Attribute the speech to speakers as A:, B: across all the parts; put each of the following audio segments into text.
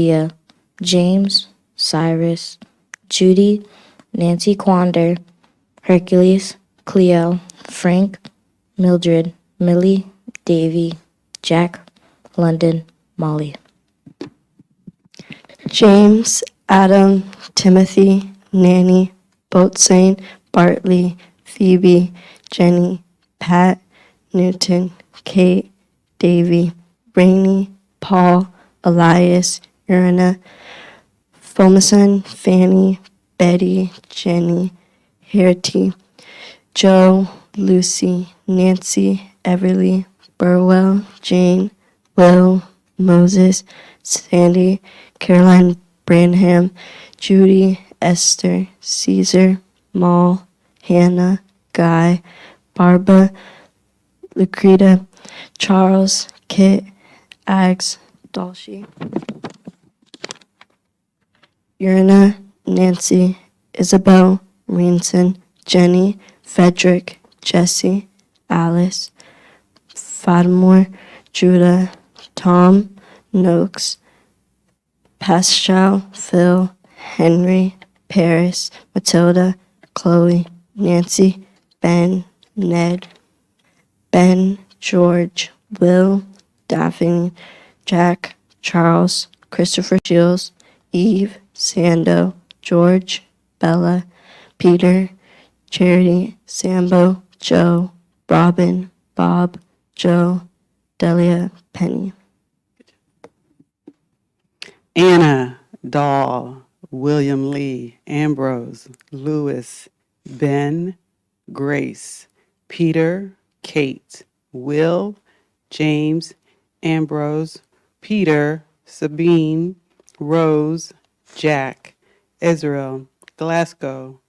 A: Leah, James, Cyrus, Judy, Nancy Quander, Hercules, Cleo, Frank, Mildred, Millie, Davy, Jack, London, Molly.
B: James, Adam, Timothy, Nanny, Boatswain, Bartley, Phoebe, Jenny, Pat, Newton, Kate, Davy, Rainey, Paul, Elias, Irina, Fomason, Fanny, Betty, Jenny, Harity, Joe, Lucy, Nancy, Everly, Burwell, Jane, Will, Moses, Sandy, Caroline Branham, Judy, Esther, Caesar, Maul, Hannah, Guy, Barbara, Lucreta, Charles, Kit, Ags, Dalshi, Urina, Nancy, Isabel, Reenson, Jenny, Frederick, Jesse, Alice, Fatimore, Judah, Tom, Noakes, Pascal, Phil, Henry, Paris, Matilda, Chloe, Nancy, Ben, Ned, Ben, George, Will, Daphne, Jack, Charles, Christopher Shields, Eve, Sando, George, Bella, Peter, Charity, Sambo, Joe, Robin, Bob, Joe, Delia, Penny.
C: Anna, Doll, William Lee, Ambrose, Lewis, Ben, Grace, Peter, Kate, Will, James, Ambrose, Peter, Sabine, Rose, Jack, Israel, Glasgow,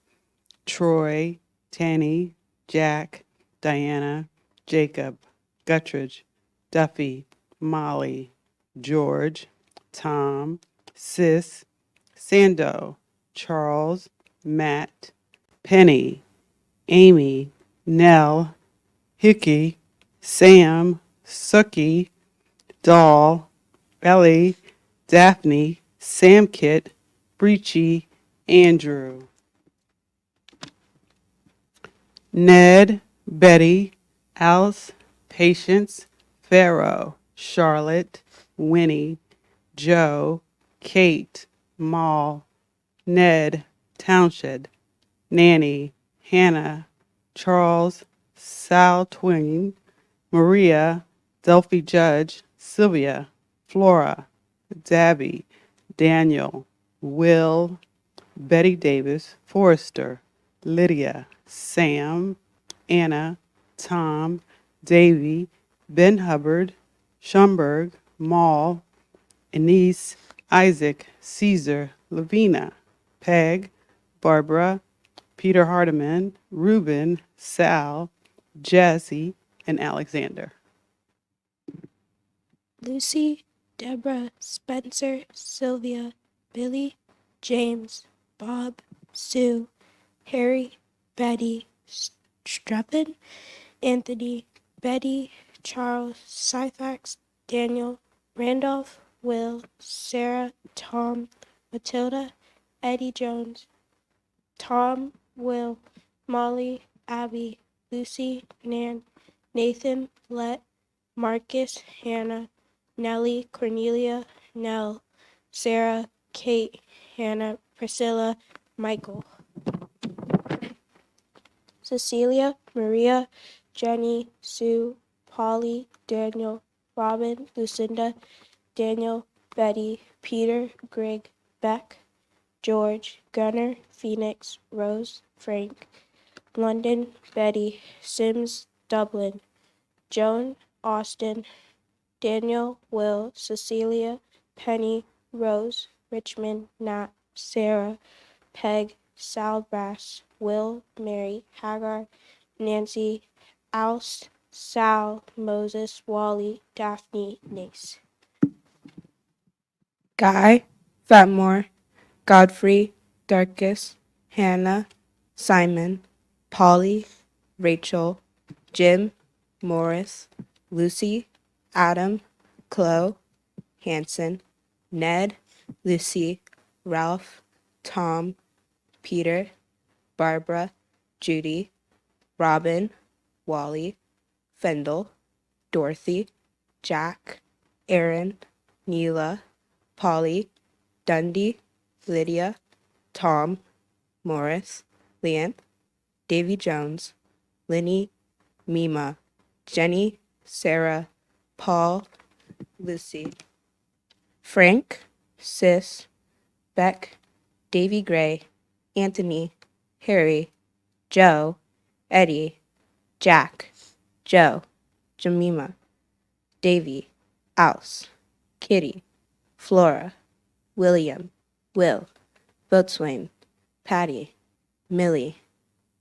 C: Troy, Tanny, Jack, Diana, Jacob, Guttridge, Duffy, Molly, George, Tom, Sis, Sando, Charles, Matt, Penny, Amy, Nell, Hickey, Sam, Suki, Doll, Ellie, Daphne, Samkit, Breachy, Andrew, Ned, Betty, Alice, Patience, Pharaoh, Charlotte, Winnie, Joe, Kate, Maul, Ned, Townshend, Nanny, Hannah, Charles, Sal Twing, Maria, Delphi Judge, Sylvia, Flora, Dabby, Daniel, Will, Betty Davis, Forrester, Lydia, Sam, Anna, Tom, Davy, Ben Hubbard, Schomburg, Maul, Anise, Isaac, Caesar, Lavina, Peg, Barbara, Peter Hardiman, Reuben, Sal, Jesse, and Alexander.
D: Lucy, Deborah, Spencer, Sylvia, Billy, James, Bob, Sue, Harry, Betty, Streppen, Anthony, Betty, Charles, Syphax, Daniel, Randolph, Will, Sarah, Tom, Matilda, Eddie Jones, Tom, Will, Molly, Abby, Lucy, Nan, Nathan, Let, Marcus, Hannah, Nellie, Cornelia, Nell, Sarah, Kate, Hannah, Priscilla, Michael, Cecilia, Maria, Jenny, Sue, Polly, Daniel, Robin, Lucinda, Daniel, Betty, Peter, Greg, Beck, George, Gunnar, Phoenix, Rose, Frank, London, Betty, Sims, Dublin, Joan, Austin, Daniel, Will, Cecilia, Penny, Rose, Richmond, Nat, Sarah, Peg, Sal Brass, Will, Mary, Hagar, Nancy, Alst, Sal, Moses, Wally, Daphne, Nace.
E: Guy, Fatmore, Godfrey, Darkis, Hannah, Simon, Polly, Rachel, Jim, Morris, Lucy, Adam, Chloe, Hanson, Ned, Lucy, Ralph, Tom, Peter, Barbara, Judy, Robin, Wally, Fendel, Dorothy, Jack, Aaron, Neela, Polly, Dundee, Lydia, Tom, Morris, Leanne, Davy Jones, Linny, Mima, Jenny, Sarah, Paul, Lucy, Frank, Sis, Beck, Davy Gray, Anthony, Harry, Joe, Eddie, Jack, Joe, Jemima, Davy, Alce, Kitty, Flora, William, Will, Boatswain, Patty, Millie,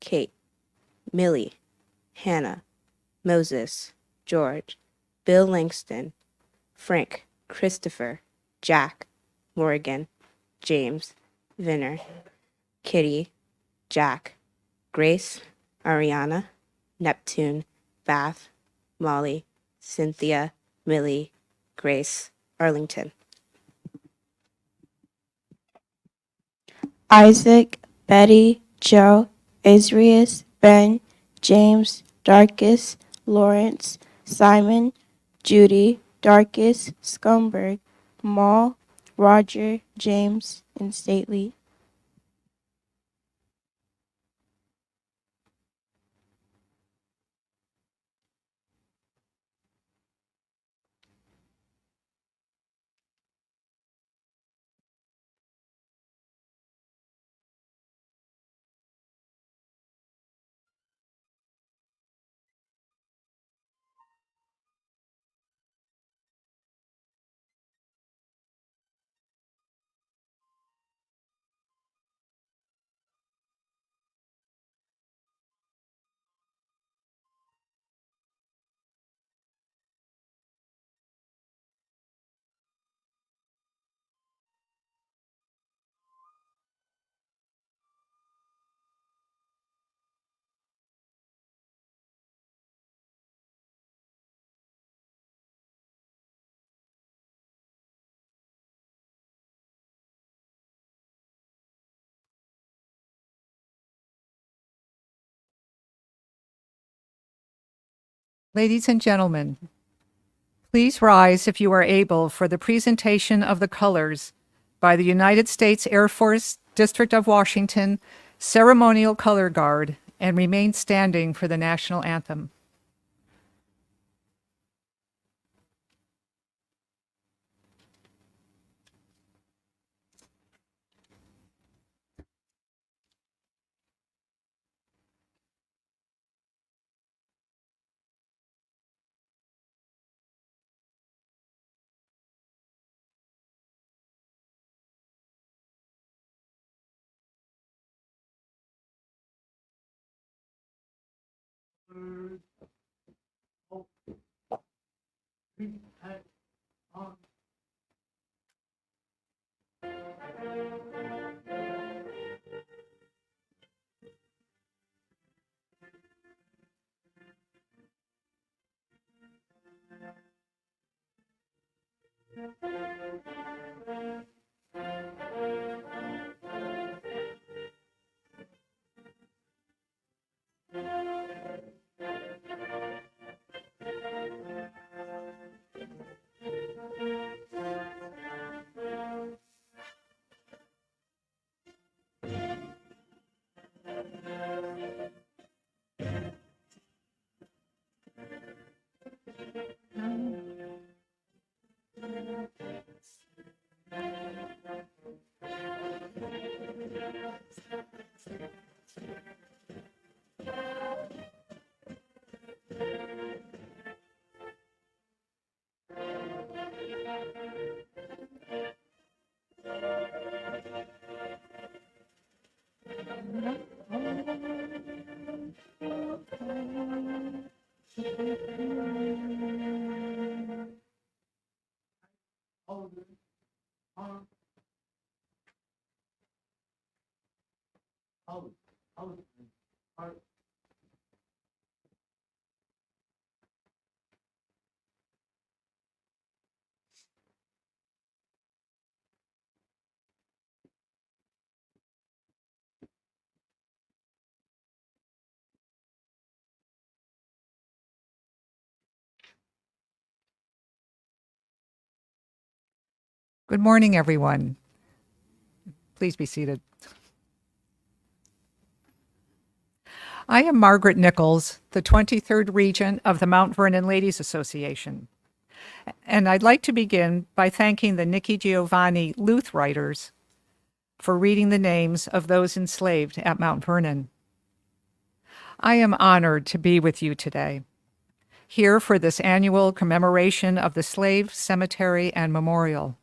E: Kate, Millie, Hannah, Moses, George, Bill Langston, Frank, Christopher, Jack, Morgan, James, Vinner, Kitty, Jack, Grace, Ariana, Neptune, Bath, Molly, Cynthia, Millie, Grace, Arlington.
F: Isaac, Betty, Joe, Azrius, Ben, James, Darkis, Lawrence, Simon, Judy, Darkis, Scumberg, Maul, Roger, James, and Stately.
G: Ladies and gentlemen, please rise if you are able for the presentation of the colors by the United States Air Force District of Washington Ceremonial Color Guard and remain standing for the national anthem. Good morning, everyone. Please be seated. I am Margaret Nichols, the 23rd Regent of the Mount Vernon Ladies Association. And I'd like to begin by thanking the Nikki Giovanni Luth writers for reading the names of those enslaved at Mount Vernon. I am honored to be with you today, here for this annual commemoration of the Slave Cemetery and Memorial.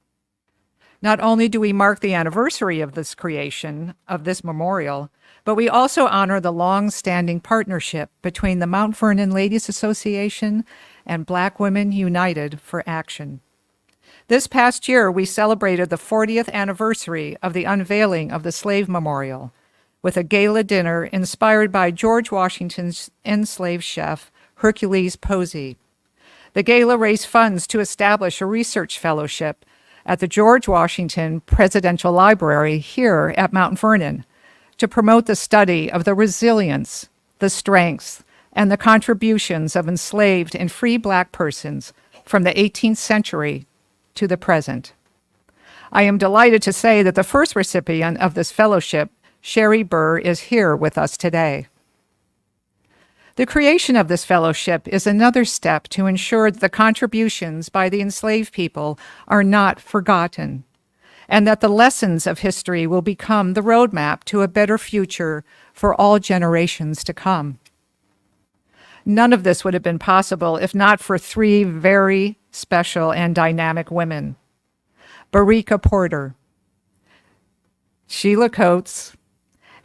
G: Not only do we mark the anniversary of this creation of this memorial, but we also honor the long-standing partnership between the Mount Vernon Ladies Association and Black Women United for Action. This past year, we celebrated the 40th anniversary of the unveiling of the Slave Memorial with a gala dinner inspired by George Washington's enslaved chef, Hercules Posey. The gala raised funds to establish a research fellowship at the George Washington Presidential Library here at Mount Vernon to promote the study of the resilience, the strengths, and the contributions of enslaved and free Black persons from the 18th century to the present. I am delighted to say that the first recipient of this fellowship, Sherry Burr, is here with us today. The creation of this fellowship is another step to ensure that the contributions by the enslaved people are not forgotten, and that the lessons of history will become the roadmap to a better future for all generations to come. None of this would have been possible if not for three very special and dynamic women: Barika Porter, Sheila Coates,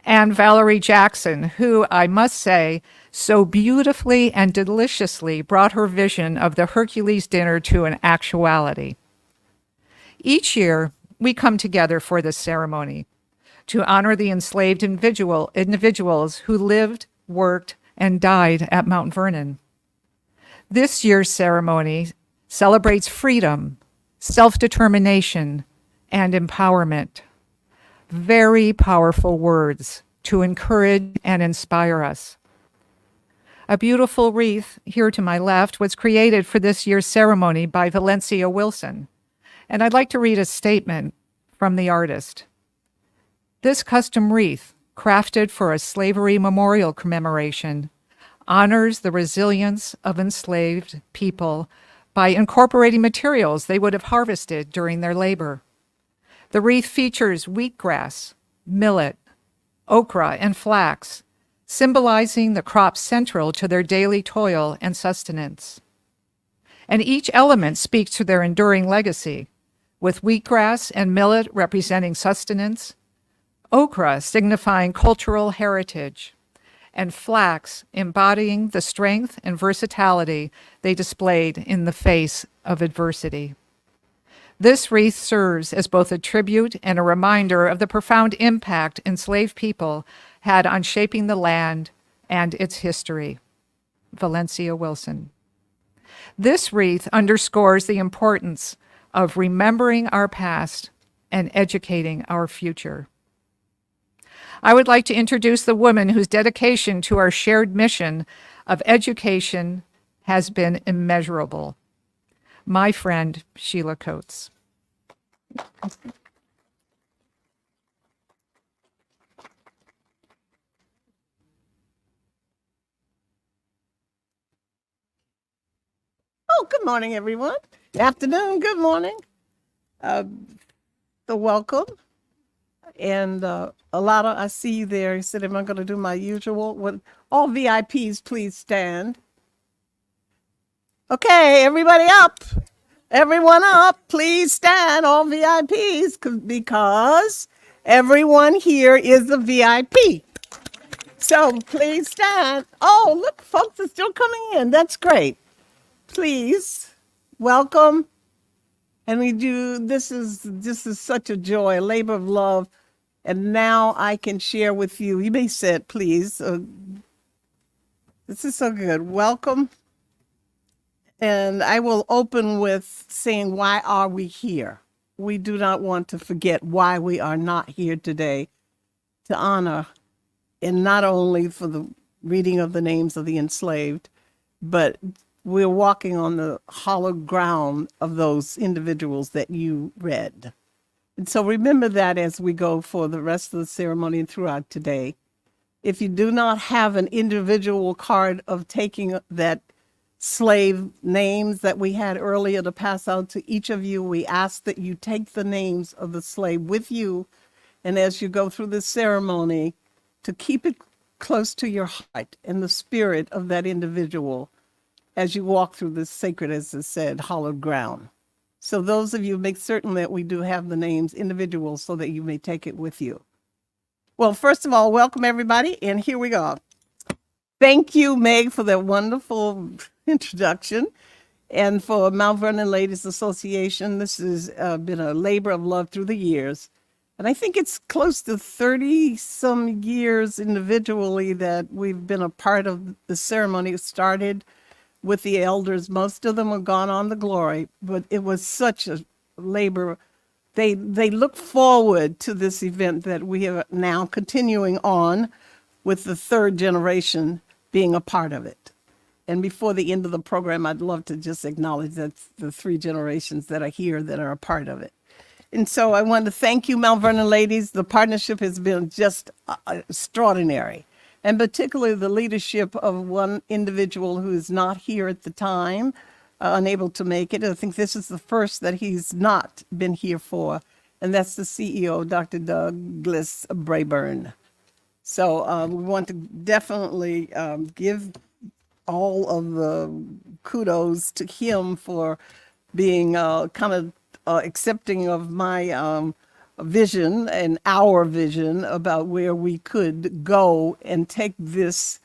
G: and Valerie Jackson, who, I must say, so beautifully and deliciously brought her vision of the Hercules dinner to an actuality. Each year, we come together for this ceremony to honor the enslaved individuals who lived, worked, and died at Mount Vernon. This year's ceremony celebrates freedom, self-determination, and empowerment. Very powerful words to encourage and inspire us. A beautiful wreath here to my left was created for this year's ceremony by Valencia Wilson, and I'd like to read a statement from the artist. This custom wreath, crafted for a slavery memorial commemoration, honors the resilience of enslaved people by incorporating materials they would have harvested during their labor. The wreath features wheatgrass, millet, okra, and flax, symbolizing the crops central to their daily toil and sustenance. And each element speaks to their enduring legacy, with wheatgrass and millet representing sustenance, okra signifying cultural heritage, and flax embodying the strength and versatility they displayed in the face of adversity. This wreath serves as both a tribute and a reminder of the profound impact enslaved people had on shaping the land and its history. Valencia Wilson. This wreath underscores the importance of remembering our past and educating our future. I would like to introduce the woman whose dedication to our shared mission of education has been immeasurable. My friend, Sheila Coates.
H: Oh, good morning, everyone. Afternoon, good morning. The welcome. And a lot of, I see you there. You said, am I going to do my usual? With all VIPs, please stand. Okay, everybody up. Everyone up, please stand, all VIPs, because everyone here is a VIP. So please stand. Oh, look, folks are still coming in. That's great. Please, welcome. And we do, this is such a joy, a labor of love. And now I can share with you. You may sit, please. This is so good. Welcome. And I will open with saying, why are we here? We do not want to forget why we are not here today to honor, and not only for the reading of the names of the enslaved, but we're walking on the hallowed ground of those individuals that you read. And so remember that as we go for the rest of the ceremony and throughout today. If you do not have an individual card of taking that slave names that we had earlier to pass out to each of you, we ask that you take the names of the slave with you. And as you go through this ceremony, to keep it close to your heart and the spirit of that individual as you walk through this sacred, as it said, hallowed ground. So those of you, make certain that we do have the names individuals so that you may take it with you. Well, first of all, welcome everybody, and here we go. Thank you, Meg, for that wonderful introduction. And for Mount Vernon Ladies Association, this has been a labor of love through the years. And I think it's close to 30 some years individually that we've been a part of the ceremony. It started with the elders. Most of them have gone on to glory, but it was such a labor. They look forward to this event that we are now continuing on with the third generation being a part of it. And before the end of the program, I'd love to just acknowledge that the 3 generations that are here that are a part of it. And so I want to thank you, Mount Vernon ladies. The partnership has been just extraordinary, and particularly the leadership of one individual who is not here at the time, unable to make it. I think this is the first that he's not been here for, and that's the CEO, Dr. Douglas Brayburn. So we want to definitely give all of the kudos to him for being kind of accepting of my vision and our vision about where we could go and take this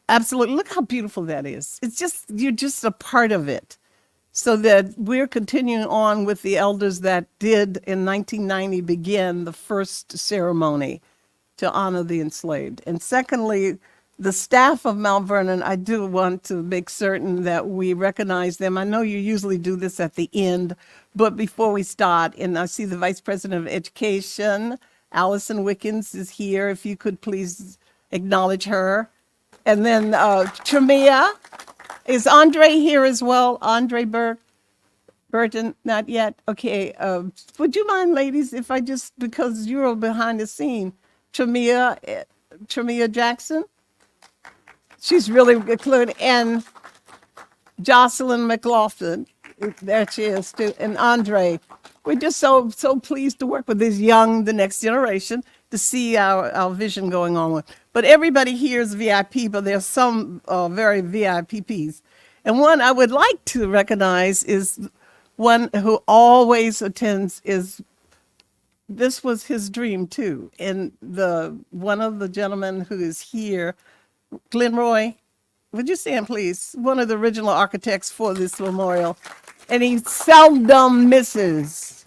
H: absolutely, look how beautiful that is. It's just, you're just a part of it. So that we're continuing on with the elders that did in 1990 begin the first ceremony to honor the enslaved. And secondly, the staff of Mount Vernon, I do want to make certain that we recognize them. I know you usually do this at the end, but before we start, and I see the Vice President of Education, Allison Wickens, is here. If you could please acknowledge her. And then Tremia, is Andre here as well? Andre Burton, not yet? Okay, would you mind, ladies, if I just, because you're behind the scene, Tremia Jackson? She's really included, and Jocelyn McLaughlin, there she is too, and Andre. We're just so pleased to work with this the next generation, to see our vision going on with. But everybody here is VIP, but there's some very VIPs. And one I would like to recognize is one who always attends. This was his dream too. And one of the gentlemen who is here, Glenn Roy, would you stand please? One of the original architects for this memorial. And he seldom misses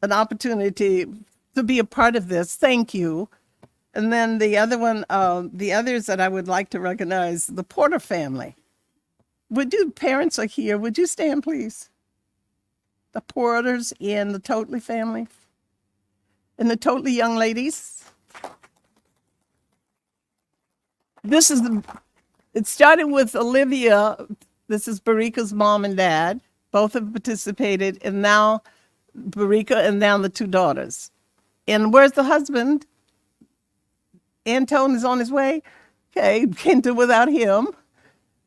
H: an opportunity to be a part of this. Thank you. And then the other one, the others that I would like to recognize, the Porter family. Parents are here. Would you stand please? The Porters and the Totley family. And the Totley young ladies. It started with Olivia. This is Barika's mom and dad. Both have participated, and now Barika and now the 2 daughters. And where's the husband? Antone is on his way. Okay, can't do without him.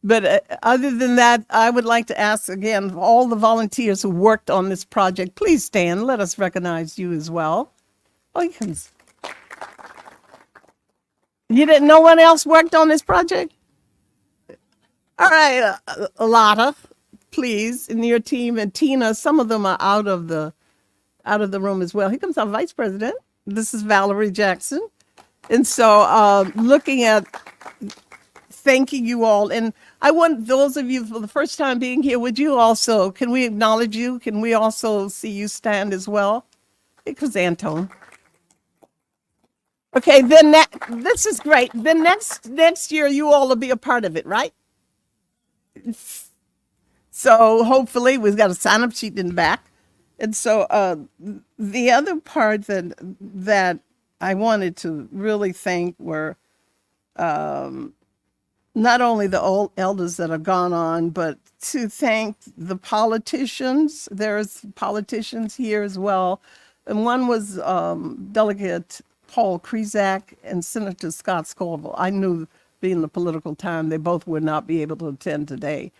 H: But other than that, I would like to ask again, all the volunteers who worked on this project, please stand. Let us recognize you as well. Oh, yes. No one else worked on this project? All right, Lotta, please, and your team, and Tina, some of them are out of the room as well. Here comes our vice president. This is Valerie Jackson. And so looking at thanking you all. And I want those of you for the first time being here, can we acknowledge you? Can we also see you stand as well? Here comes Antone. Okay, then this is great. Then next year you all will be a part of it, right? So hopefully we've got a sign-up sheet in the back. And so the other part that I wanted to really thank were not not only the old elders that have gone on, but to thank the politicians. There's politicians here as well. And one was Delegate Paul Krizak and Senator Scott Scoville. I knew, being the political time, they both would not be able to attend today.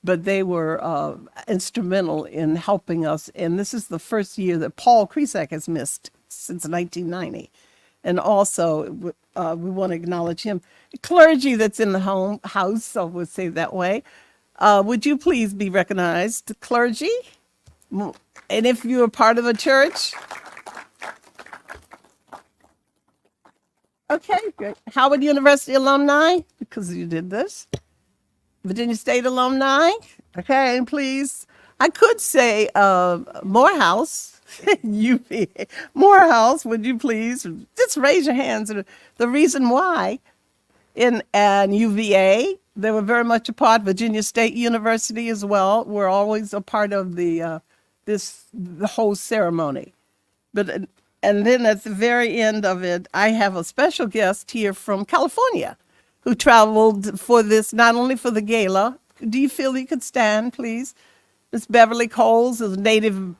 H: But they were instrumental in helping us. And this is the first year that Paul Krizak has missed since 1990. And also, we want to acknowledge him. Clergy that's in the house, so we'll say it that way. Would you please be recognized, clergy? And if you're a part of a church. Okay, great. Howard University alumni, because you did this. Virginia State alumni. Okay, and please. I could say Morehouse. UVA. Morehouse, would you please just raise your hands? The reason why, and UVA, they were very much a part. Virginia State University as well. We're always a part of the whole ceremony. But and then at the very end of it, I have a special guest here from California, who traveled for this, not only for the gala. Do you feel you could stand, please? Miss Beverly Coles is a native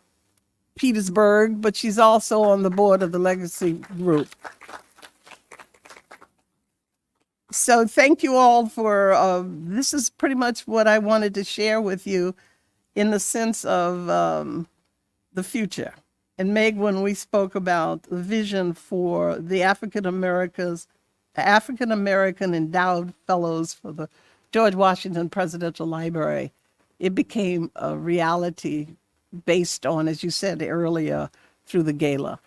H: Petersburg, but she's also on the board of the Legacy Group. So thank you all for, this is pretty much what I wanted to share with you in the sense of the future. And Meg, when we spoke about the vision for the African American Endowed Fellows for the George Washington Presidential Library, it became a reality based on, as you said earlier, through the gala.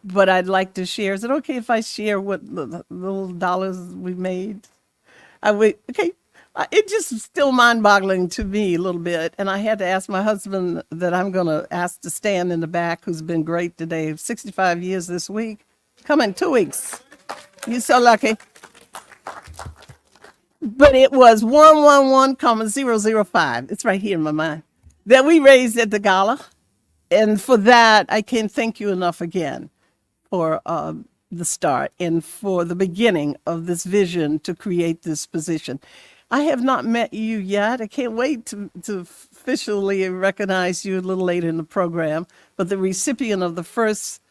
H: But I'd like to share. Is it okay if I share what the little dollars we made? Okay. It just still mind-boggling to me a little bit. And I had to ask my husband that I'm going to ask to stand in the back, who's been great today, 65 years this week. Come in 2 weeks. You're so lucky. But it was 111,005. It's right here in my mind. That we raised at the gala. And for that, I can't thank you enough again for the start and for the beginning of this vision to create this position. I have not met you yet. I can't wait to officially recognize you a little later in the program, but the recipient of the first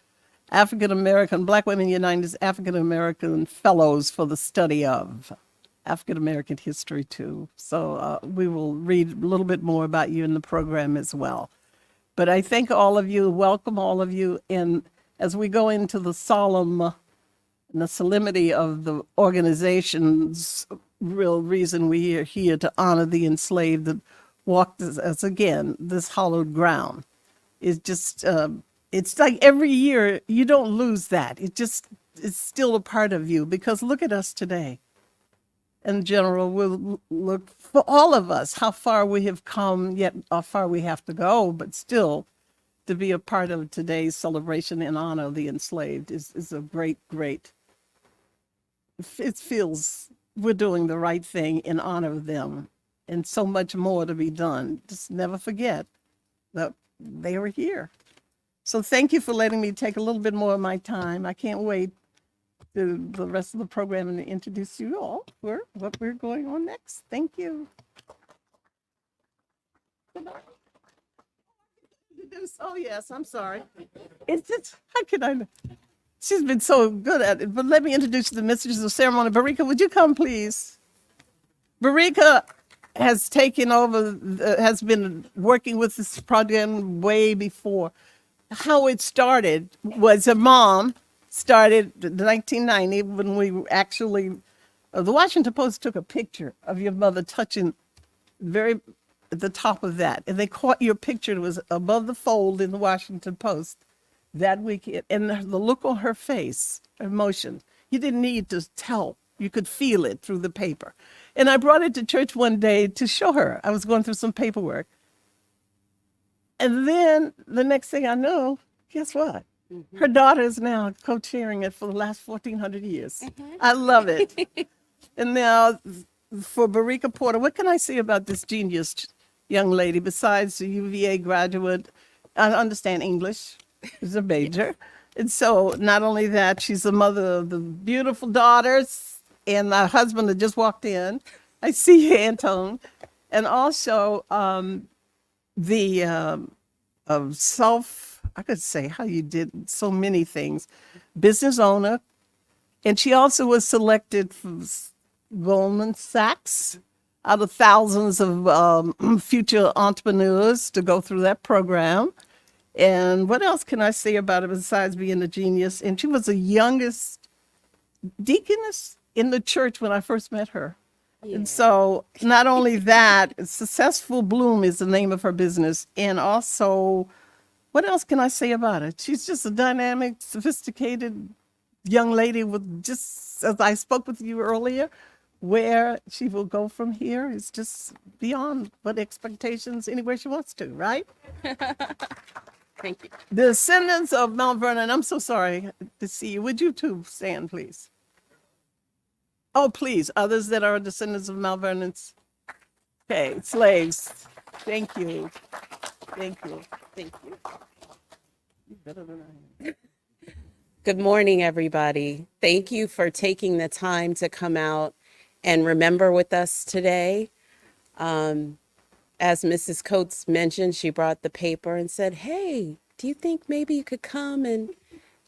H: African-American, Black Women United's African-American Fellows for the study of African-American history too. So we will read a little bit more about you in the program as well. But I thank all of you, welcome all of you. And as we go into the solemnity of the organization's real reason we are here to honor the enslaved that walked as again, this hallowed ground is just, it's like every year you don't lose that. It's still a part of you because look at us today. In general, we'll look for all of us, how far we have come, yet how far we have to go, but still to be a part of today's celebration in honor of the enslaved is a great, it feels we're doing the right thing in honor of them and so much more to be done. Just never forget that they were here. So thank you for letting me take a little bit more of my time. I can't wait to the rest of the program and to introduce you all for what we're going on next. Thank you. Oh yes, I'm sorry. It's just, how could I? She's been so good at it. But let me introduce you to the mistress of the ceremony. Barika, would you come, please? Barika has taken over, has been working with this program way before. How it started was her mom started in 1990 when we actually, the Washington Post took a picture of your mother touching very at the top of that. And they caught your picture. It was above the fold in the Washington Post that weekend. And the look on her face, her emotion, you didn't need to tell. You could feel it through the paper. And I brought it to church one day to show her. I was going through some paperwork. And then the next thing I know, guess what? Her daughter is now co-chairing it for the last 1,400 years. I love it. And now for Barika Porter, what can I say about this genius young lady besides the UVA graduate? I understand English is a major. And so not only that, she's the mother of the beautiful daughters and my husband that just walked in. I see you, Antone. And also the I could say how you did so many things, business owner. And she also was selected for Goldman Sachs out of thousands of future entrepreneurs to go through that program. And what else can I say about her besides being a genius? And she was the youngest deaconess in the church when I first met her. And so not only that, Successful Bloom is the name of her business. And also, what else can I say about it? She's just a dynamic, sophisticated young lady with, just as I spoke with you earlier, where she will go from here is just beyond what expectations, anywhere she wants to, right?
I: Thank you.
H: The descendants of Mount Vernon, I'm so sorry to see you. Would you two stand, please? Oh, please, others that are descendants of Mount Vernon's. Okay, slaves. Thank you. Thank you.
I: Thank you.
H: You're better than I am.
I: Good morning, everybody. Thank you for taking the time to come out and remember with us today. As Mrs. Coates mentioned, she brought the paper and said, hey, do you think maybe you could come and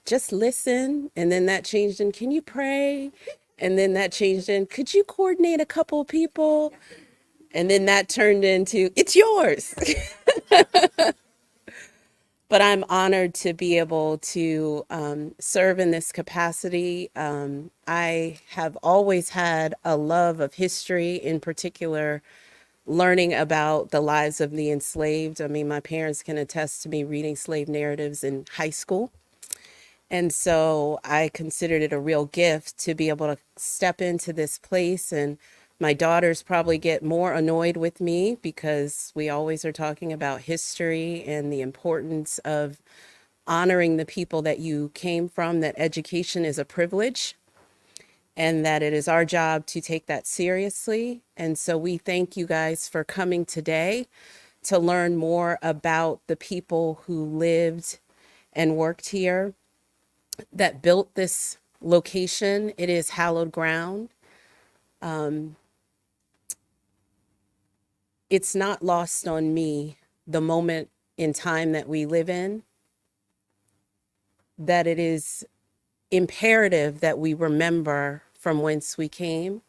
I: just listen? And then that changed in, can you pray? And then that changed in, could you coordinate a couple people? And then that turned into, it's yours. But I'm honored to be able to serve in this capacity. I have always had a love of history, in particular, learning about the lives of the enslaved. I mean, my parents can attest to me reading slave narratives in high school. And so I considered it a real gift to be able to step into this place. And my daughters probably get more annoyed with me because we always are talking about history and the importance of honoring the people that you came from, that education is a privilege and that it is our job to take that seriously. And so we thank you guys for coming today to learn more about the people who lived and worked here, that built this location. It is hallowed ground. It's not lost on me, the moment in time that we live in, that it is imperative that we remember from whence we came,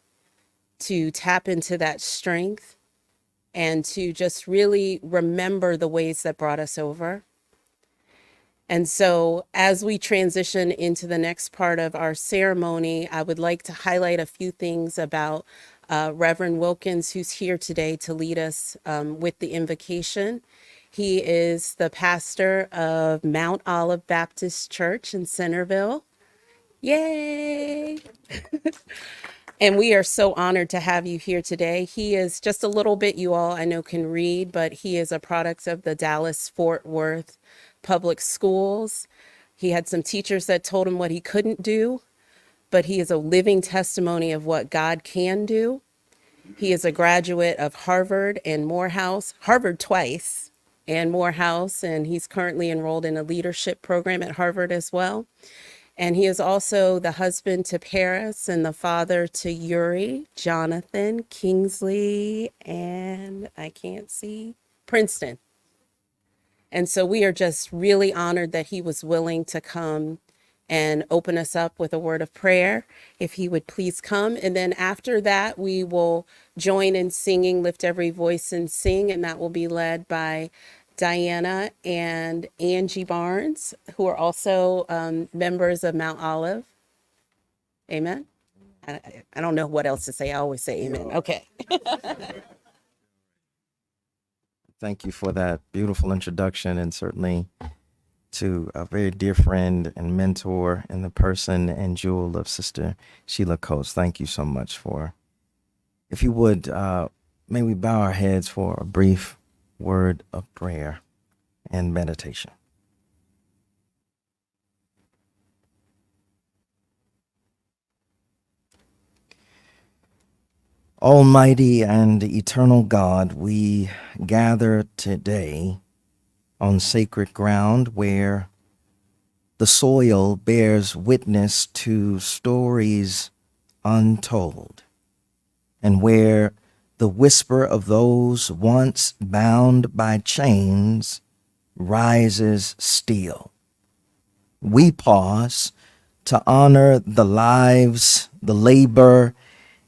I: to tap into that strength and to just really remember the ways that brought us over. And so as we transition into the next part of our ceremony, I would like to highlight a few things about Reverend Wilkins, who's here today to lead us with the invocation. He is the pastor of Mount Olive Baptist Church in Centerville. Yay! And we are so honored to have you here today. He is just a little bit, you all I know can read, but he is a product of the Dallas-Fort Worth public schools. He had some teachers that told him what he couldn't do, but he is a living testimony of what God can do. He is a graduate of Harvard and Morehouse, Harvard twice, and Morehouse, and he's currently enrolled in a leadership program at Harvard as well. And he is also the husband to Paris and the father to Yuri, Jonathan, Kingsley, and I can't see, Princeton. And so we are just really honored that he was willing to come and open us up with a word of prayer. If he would please come. And then after that, we will join in singing, Lift Every Voice and Sing. And that will be led by Diana and Angie Barnes, who are also members of Mount Olive. Amen. I don't know what else to say. I always say amen. Okay.
J: Thank you for that beautiful introduction, and certainly to a very dear friend and mentor in the person and jewel of Sister Sheila Coates. Thank you so much for, if you would, may we bow our heads for a brief word of prayer and meditation. Almighty and eternal God, we gather today on sacred ground where the soil bears witness to stories untold and where the whisper of those once bound by chains rises still. We pause to honor the lives, the labor,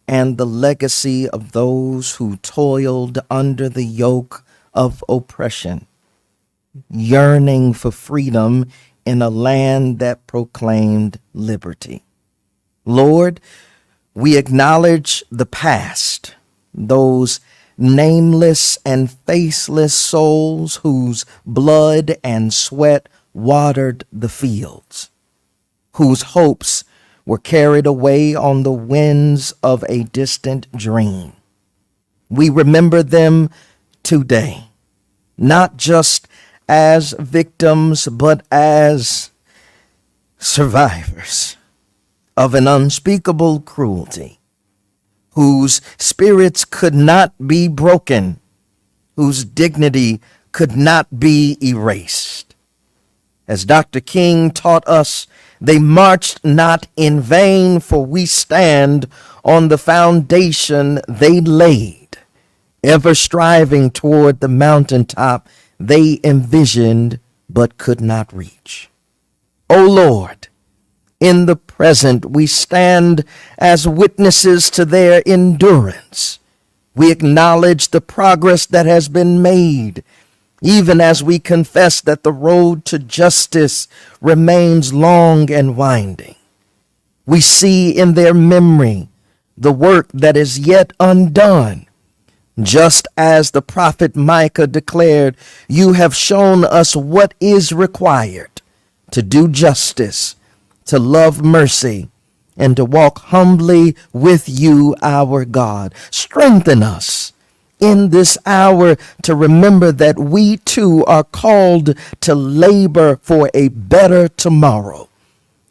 J: and the legacy of those who toiled under the yoke of oppression, yearning for freedom in a land that proclaimed liberty. Lord, we acknowledge the past, those nameless and faceless souls whose blood and sweat watered the fields, whose hopes were carried away on the winds of a distant dream. We remember them today, not just as victims, but as survivors of an unspeakable cruelty, whose spirits could not be broken, whose dignity could not be erased. As Dr. King taught us, they marched not in vain, for we stand on the foundation they laid, ever striving toward the mountaintop they envisioned but could not reach. O Lord, in the present we stand as witnesses to their endurance. We acknowledge the progress that has been made, even as we confess that the road to justice remains long and winding. We see in their memory the work that is yet undone. Just as the prophet Micah declared, you have shown us what is required to do justice, to love mercy, and to walk humbly with you, our God. Strengthen us in this hour to remember that we too are called to labor for a better tomorrow.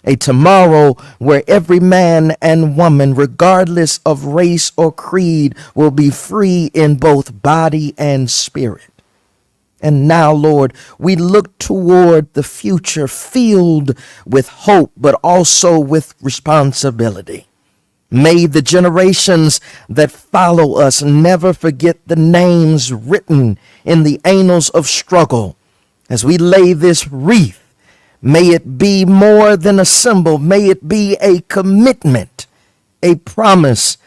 J: A tomorrow where every man and woman, regardless of race or creed, will be free in both body and spirit. And now, Lord, we look toward the future filled with hope, but also with responsibility. May the generations that follow us never forget the names written in the annals of struggle. As we lay this wreath, may it be more than a symbol. May it be a commitment, a promise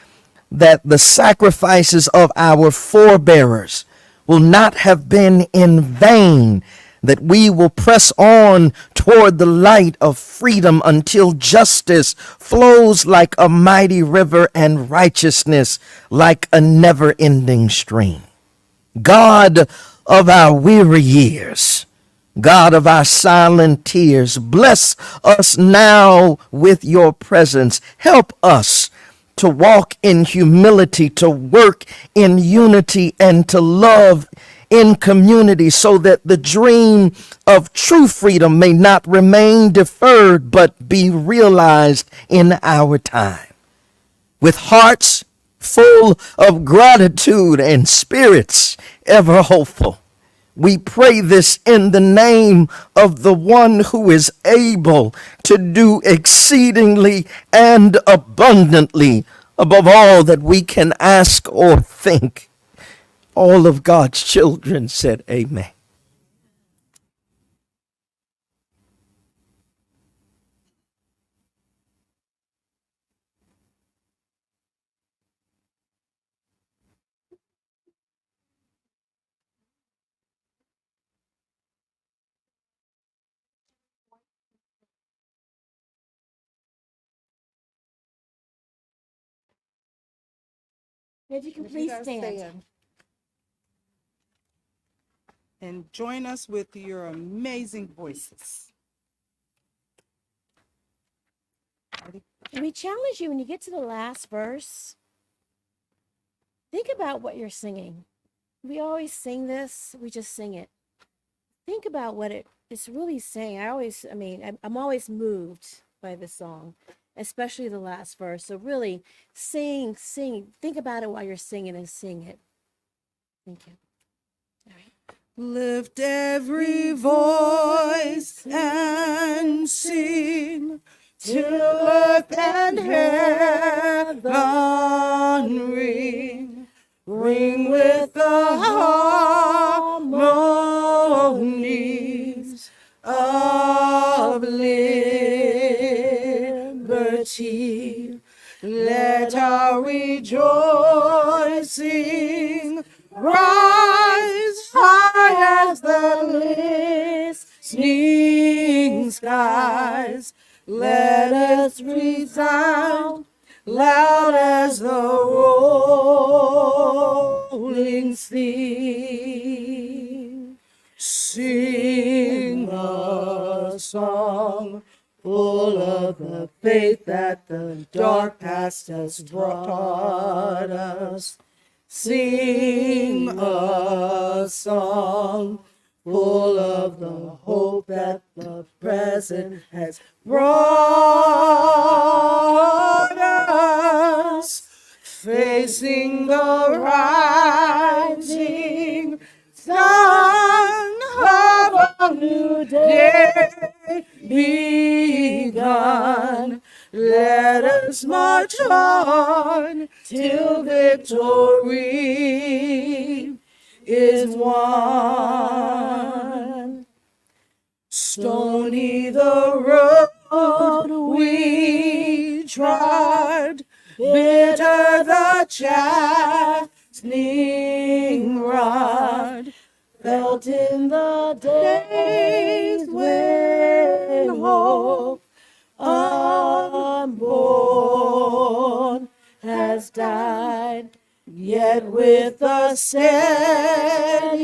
J: that the sacrifices of our forebearers will not have been in vain, that we will press on toward the light of freedom until justice flows like a mighty river and righteousness like a never-ending stream. God of our weary years, God of our silent tears, bless us now with your presence. Help us to walk in humility, to work in unity, and to love in community, so that the dream of true freedom may not remain deferred, but be realized in our time. With hearts full of gratitude and spirits ever hopeful, we pray this in the name of the one who is able to do exceedingly and abundantly above all that we can ask or think. All of God's children said amen.
F: If you can please stand.
K: And join us with your amazing voices.
F: And we challenge you when you get to the last verse, think about what you're singing. We always sing this, we just sing it. Think about what it's really saying. I'm always moved by this song, especially the last verse. So really sing, think about it while you're singing and sing it. Thank you. All right.
K: Lift every voice and sing. till earth and heaven ring with the harmonies of liberty. Let our rejoicing rise high as the listening skies. Let us resound loud as the rolling sea. Sing a song full of the faith that the dark past has brought us. Sing a song full of the hope that the present has brought us. Facing the rising sun of a new day begun. Let us march on till victory is won. Stony the road we trod, bitter the chastening rod, felt in the days when hope unborn has died, yet with a steady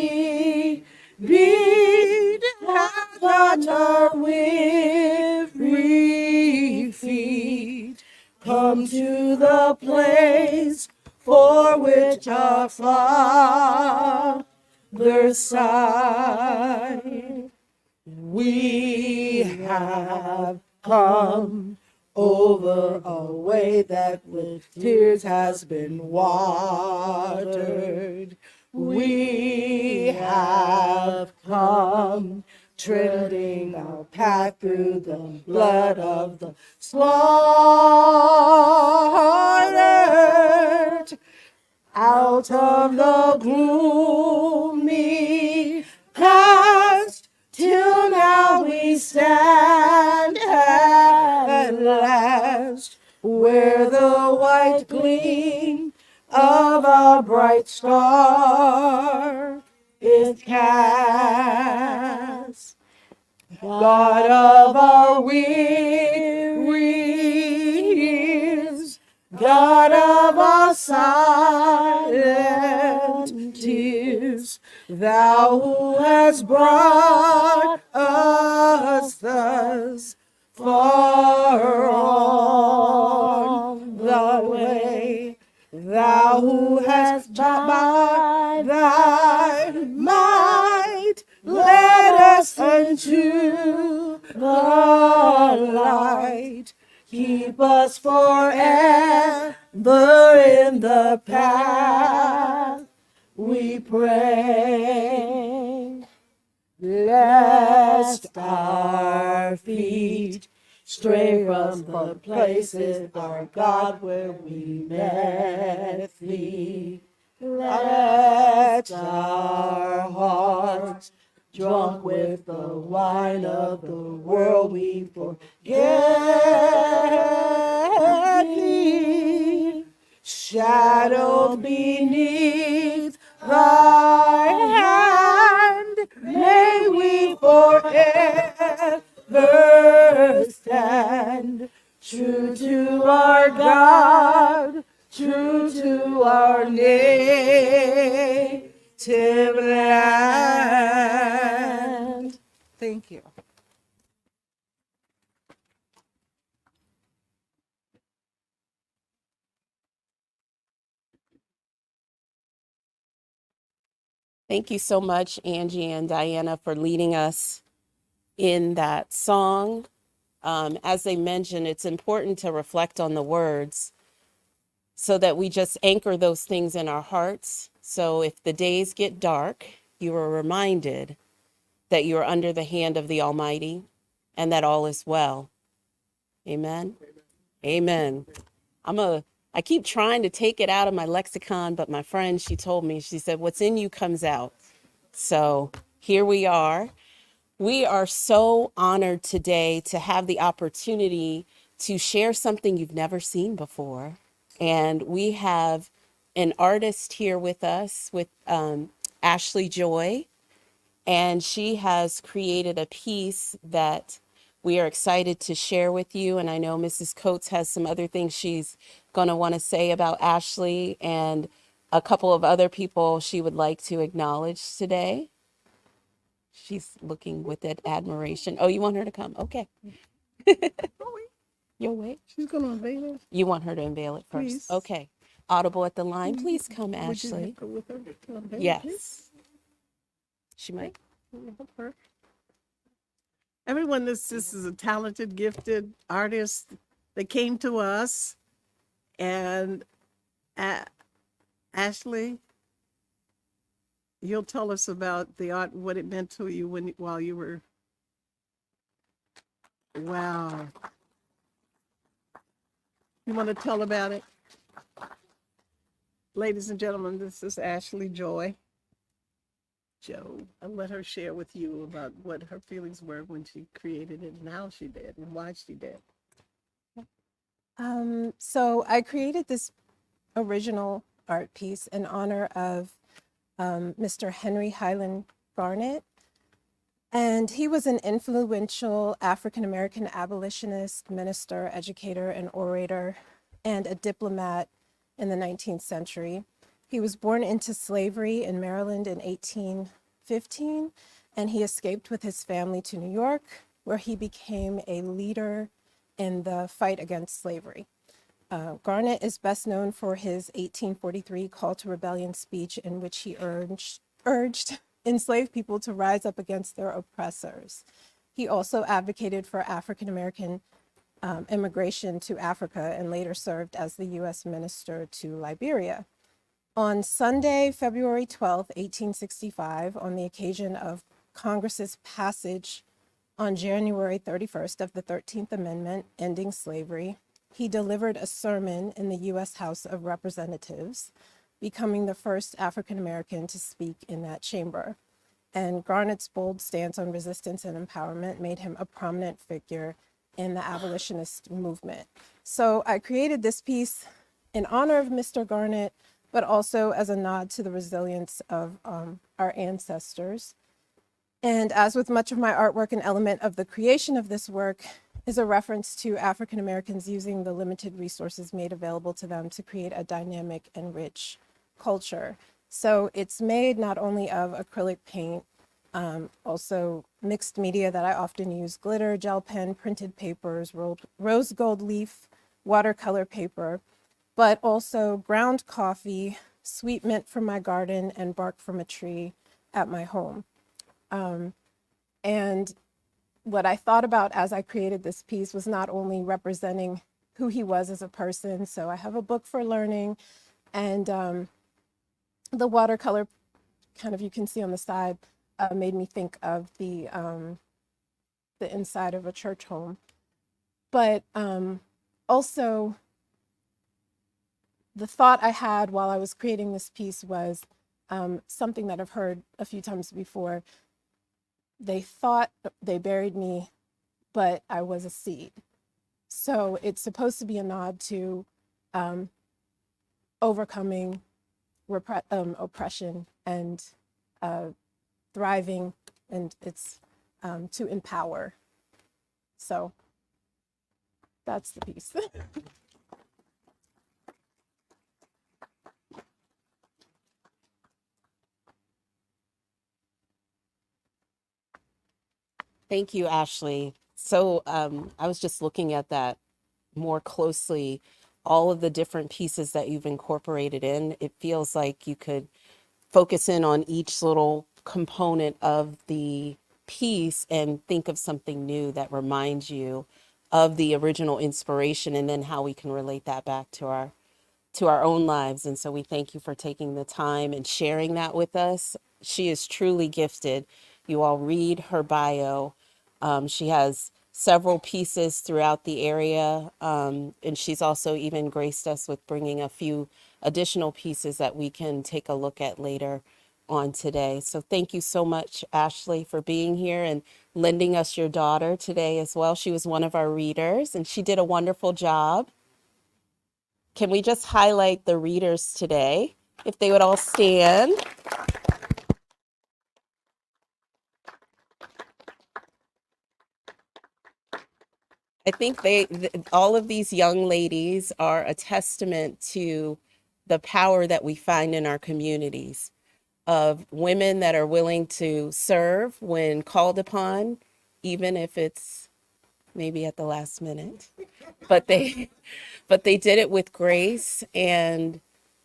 K: beat hath not our weary feet come to the place for which our fathers sighed. We have come over a way that with tears has been watered. We have come treading our path through the blood of the slaughtered. Out of the gloomy past, till now we stand at last, where the white gleam of our bright star is cast. God of our wearies, God of our silent tears, thou who hast brought us thus far on the way, thou who hast by thy might led us unto the light. Keep us forever in the path, we pray. Lest our feet stray from the places, our God, where we met thee. Let our hearts, drunk with the wine of the world, we forget thee. Shadowed beneath thy hand, may we forever stand, true to our God, true to our native land. Thank you.
I: Thank you so much, Angie and Diana, for leading us in that song. As they mentioned, it's important to reflect on the words so that we just anchor those things in our hearts. So if the days get dark, you are reminded that you are under the hand of the Almighty and that all is well. Amen. Amen. I keep trying to take it out of my lexicon, but my friend, she told me, she said, what's in you comes out. So here we are. We are so honored today to have the opportunity to share something you've never seen before. And we have an artist here with us, with Ashley Joy, and she has created a piece that we are excited to share with you. And I know Mrs. Coates has some other things she's going to want to say about Ashley and a couple of other people she would like to acknowledge today. She's looking with that admiration. Oh, you want her to come? Okay. You'll wait.
H: She's going to unveil it.
I: You want her to unveil it first?
H: Please.
I: Okay. Audible at the line. Please come,
H: Would you
I: Ashley.
H: go with her to unveil it, please?
I: Yes. She might.
H: Help her. Everyone, this is a talented, gifted artist that came to us, and Ashley, you'll tell us about the art, what it meant to you while you were. Wow. You want to tell about it? Ladies and gentlemen, this is Ashley Joy. I'll let her share with you about what her feelings were when she created it and how she did and why she did.
L: So I created this original art piece in honor of Mr. Henry Highland Garnet. And he was an influential African-American abolitionist, minister, educator, and orator, and a diplomat in the 19th century. He was born into slavery in Maryland in 1815, and he escaped with his family to New York, where he became a leader in the fight against slavery. Garnet is best known for his 1843 call to rebellion speech, in which he urged enslaved people to rise up against their oppressors. He also advocated for African-American immigration to Africa and later served as the U.S. minister to Liberia. On Sunday, February 12, 1865, on the occasion of Congress's passage on January 31st of the 13th Amendment, ending slavery, he delivered a sermon in the U.S. House of Representatives, becoming the first African-American to speak in that chamber. And Garnet's bold stance on resistance and empowerment made him a prominent figure in the abolitionist movement. So I created this piece in honor of Mr. Garnet, but also as a nod to the resilience of our ancestors. And as with much of my artwork, an element of the creation of this work is a reference to African Americans using the limited resources made available to them to create a dynamic and rich culture. So it's made not only of acrylic paint, also mixed media that I often use, glitter, gel pen, printed papers, rose gold leaf, watercolor paper, but also ground coffee, sweet mint from my garden, and bark from a tree at my home. And what I thought about as I created this piece was not only representing who he was as a person, so I have a book for learning, and the watercolor, kind of you can see on the side, made me think of the inside of a church home. But also, the thought I had while I was creating this piece was something that I've heard a few times before. They thought they buried me, but I was a seed. So it's supposed to be a nod to overcoming oppression and thriving, and it's to empower. So that's the piece.
I: Thank you, Ashley. So I was just looking at that more closely, all of the different pieces that you've incorporated in. It feels like you could focus in on each little component of the piece and think of something new that reminds you of the original inspiration, and then how we can relate that back to our own lives. And so we thank you for taking the time and sharing that with us. She is truly gifted. You all read her bio. She has several pieces throughout the area. And she's also even graced us with bringing a few additional pieces that we can take a look at later on today. So thank you so much, Ashley, for being here and lending us your daughter today as well. She was one of our readers and she did a wonderful job. Can we just highlight the readers today? If they would all stand. I think all of these young ladies are a testament to the power that we find in our communities of women that are willing to serve when called upon, even if it's maybe at the last minute. But they did it with grace, and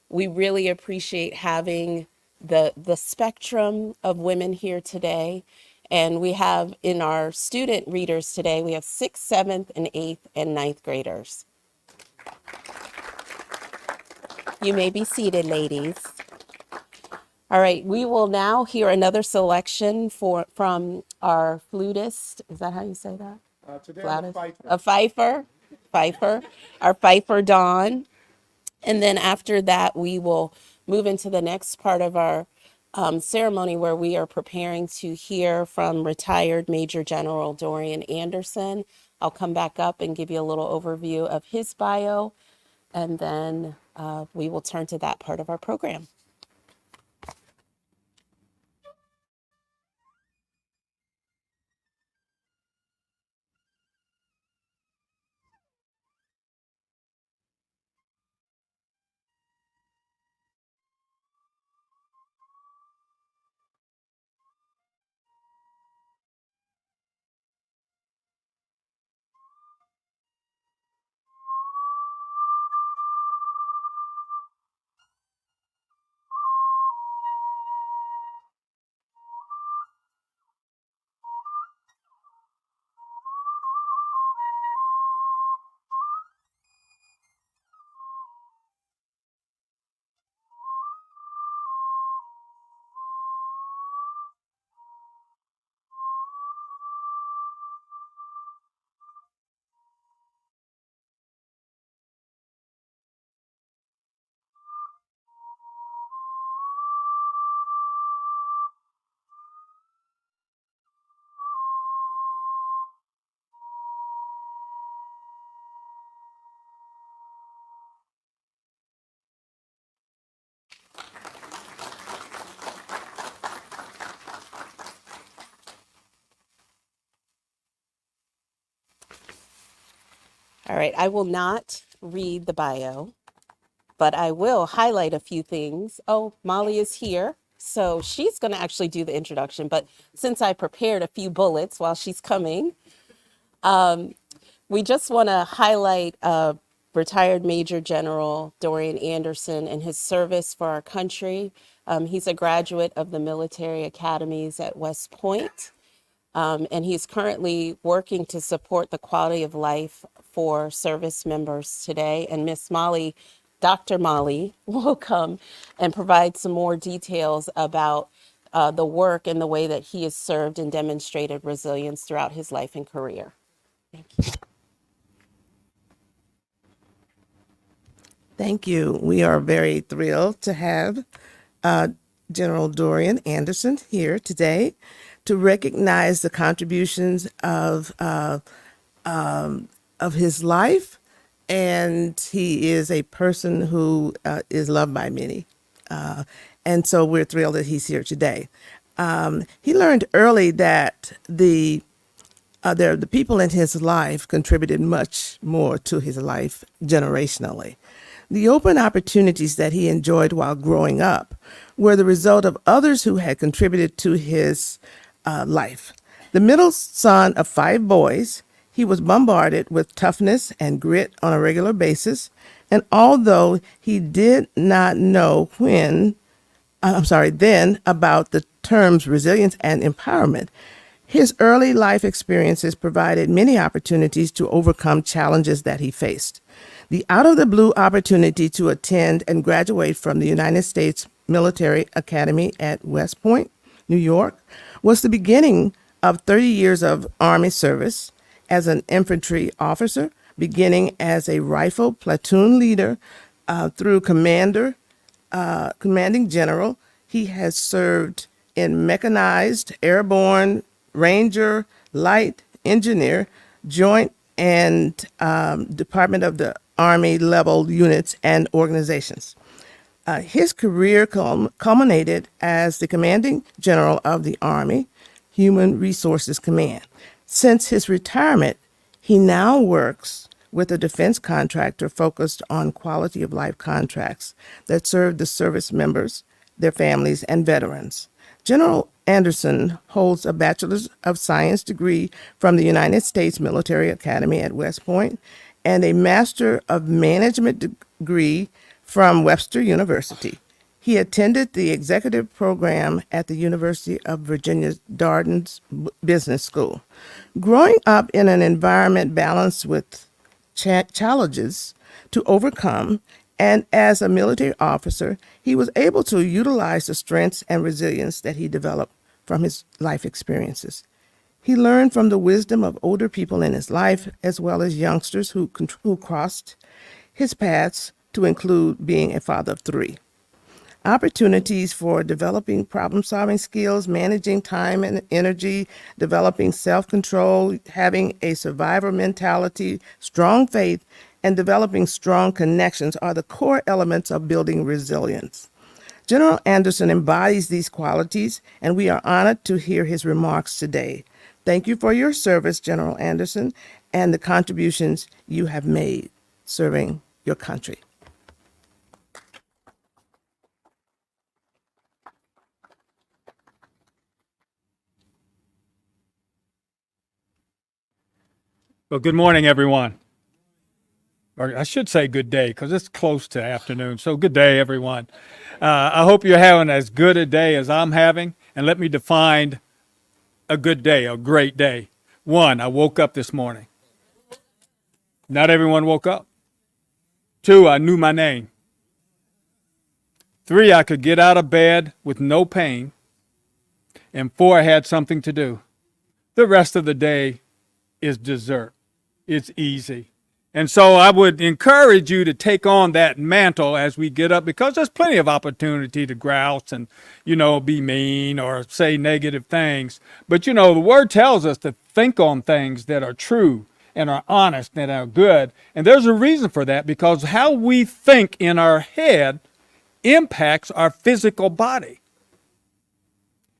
I: we really appreciate having the spectrum of women here today. And we have in our student readers today, we have 6th, 7th, and 8th, and 9th graders. You may be seated, ladies. All right, we will now hear another selection from our flutist. Is that how you say that?
M: Today
I: Flautist?
M: a fifer.
I: Our fifer, Dawn. And then after that, we will move into the next part of our ceremony where we are preparing to hear from retired Major General Dorian Anderson. I'll come back up and give you a little overview of his bio, and then we will turn to that part of our program. All right, I will not read the bio, but I will highlight a few things. Oh, Molly is here, so she's going to actually do the introduction. But since I prepared a few bullets while she's coming, we just want to highlight retired Major General Dorian Anderson and his service for our country. He's a graduate of the military academies at West Point. And he's currently working to support the quality of life for service members today. And Miss Molly, Dr. Molly, will come and provide some more details about the work and the way that he has served and demonstrated resilience throughout his life and career. Thank you.
M: Thank you. We are very thrilled to have General Dorian Anderson here today to recognize the contributions of his life, and he is a person who is loved by many, and so we're thrilled that he's here today. He learned early that the people in his life contributed much more to his life generationally. The open opportunities that he enjoyed while growing up were the result of others who had contributed to his life. The middle son of 5 boys, he was bombarded with toughness and grit on a regular basis. And although he did not know then about the terms resilience and empowerment, his early life experiences provided many opportunities to overcome challenges that he faced. The out-of-the-blue opportunity to attend and graduate from the United States Military Academy at West Point, New York, was the beginning of 30 years of Army service as an infantry officer, beginning as a rifle platoon leader through commanding general. He has served in mechanized, airborne, ranger, light, engineer, joint, and Department of the Army level units and organizations. His career culminated as the commanding general of the Army Human Resources Command. Since his retirement, he now works with a defense contractor focused on quality of life contracts that serve the service members, their families, and veterans. General Anderson holds a Bachelor's of Science degree from the United States Military Academy at West Point and a Master of Management degree from Webster University. He attended the executive program at the University of Virginia's Darden's Business School. Growing up in an environment balanced with challenges to overcome, and as a military officer, he was able to utilize the strengths and resilience that he developed from his life experiences. He learned from the wisdom of older people in his life, as well as youngsters who crossed his paths, to include being a father of 3. Opportunities for developing problem-solving skills, managing time and energy, developing self-control, having a survivor mentality, strong faith, and developing strong connections are the core elements of building resilience. General Anderson embodies these qualities, and we are honored to hear his remarks today. Thank you for your service, General Anderson, and the contributions you have made serving your country.
N: Well, good morning, everyone. Or I should say good day because it's close to afternoon. So good day, everyone. I hope you're having as good a day as I'm having. And let me define a good day, a great day. 1, I woke up this morning. Not everyone woke up. 2, I knew my name. 3, I could get out of bed with no pain. And 4, I had something to do. The rest of the day is dessert. It's easy. And so I would encourage you to take on that mantle as we get up, because there's plenty of opportunity to grouse and, be mean or say negative things. But, the word tells us to think on things that are true and are honest and are good. And there's a reason for that, because how we think in our head impacts our physical body.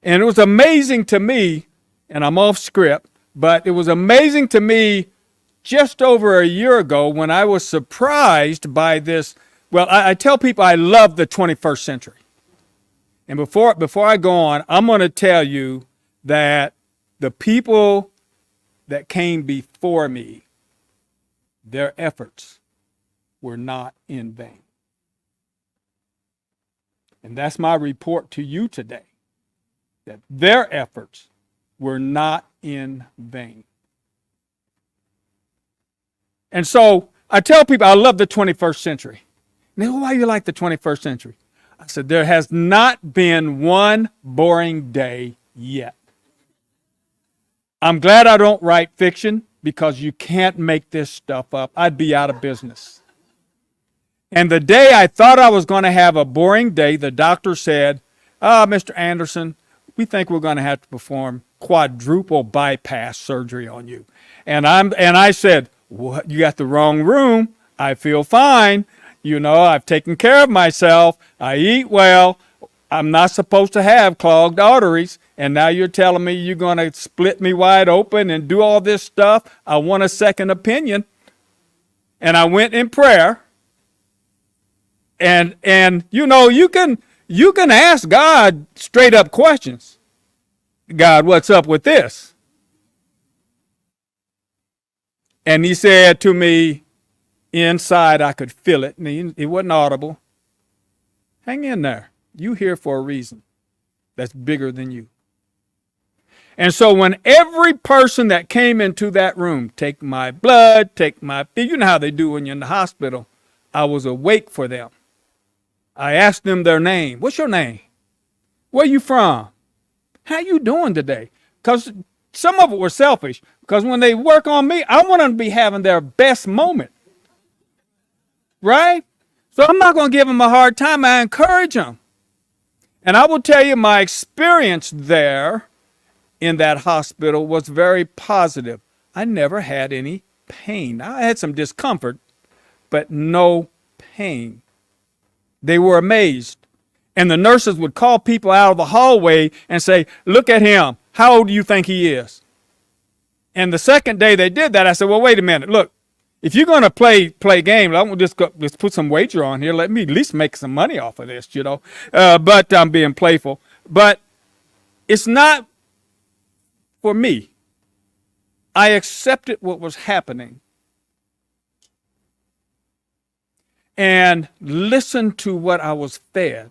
N: And it was amazing to me, and I'm off script, but it was amazing to me just over a year ago when I was surprised by this. Well, I tell people I love the 21st century. And before I go on, I'm going to tell you that the people that came before me, their efforts were not in vain. And that's my report to you today, that their efforts were not in vain. And so I tell people I love the 21st century. And they go, why do you like the 21st century? I said, there has not been one boring day yet. I'm glad I don't write fiction, because you can't make this stuff up. I'd be out of business. And the day I thought I was going to have a boring day, the doctor said, Mr. Anderson, we think we're going to have to perform quadruple bypass surgery on you. And I said, what? You got the wrong room. I feel fine. I've taken care of myself. I eat well. I'm not supposed to have clogged arteries. And now you're telling me you're going to split me wide open and do all this stuff. I want a second opinion. And I went in prayer. And you can ask God straight up questions. God, what's up with this? And he said to me, inside I could feel it. And it wasn't audible. Hang in there. You here for a reason that's bigger than you. And so when every person that came into that room, take my blood, you know how they do when you're in the hospital, I was awake for them. I asked them their name. What's your name? Where you from? How you doing today? Because some of it were selfish because when they work on me, I want them to be having their best moment. Right? So I'm not going to give them a hard time. I encourage them. And I will tell you, my experience there in that hospital was very positive. I never had any pain. I had some discomfort, but no pain. They were amazed. And the nurses would call people out of the hallway and say, look at him. How old do you think he is? And the second day they did that, I said, well, wait a minute. Look, if you're going to play games, I won't just put some wager on here. Let me at least make some money off of this, you know. But I'm being playful. But it's not for me. I accepted what was happening and listened to what I was fed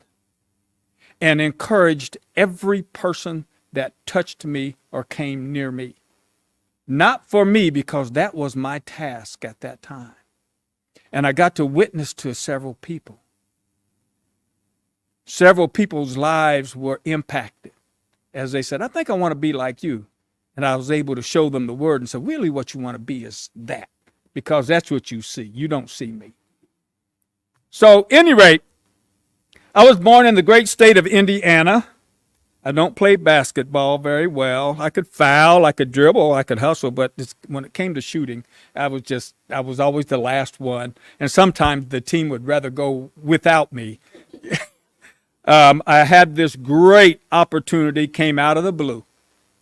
N: and encouraged every person that touched me or came near me. Not for me, because that was my task at that time. And I got to witness to several people. Several people's lives were impacted as they said, I think I want to be like you. And I was able to show them the word and say, really what you want to be is that, because that's what you see. You don't see me. So, at any rate, I was born in the great state of Indiana. I don't play basketball very well. I could foul, I could dribble, I could hustle, but when it came to shooting, I was always the last one. And sometimes the team would rather go without me. I had this great opportunity, came out of the blue.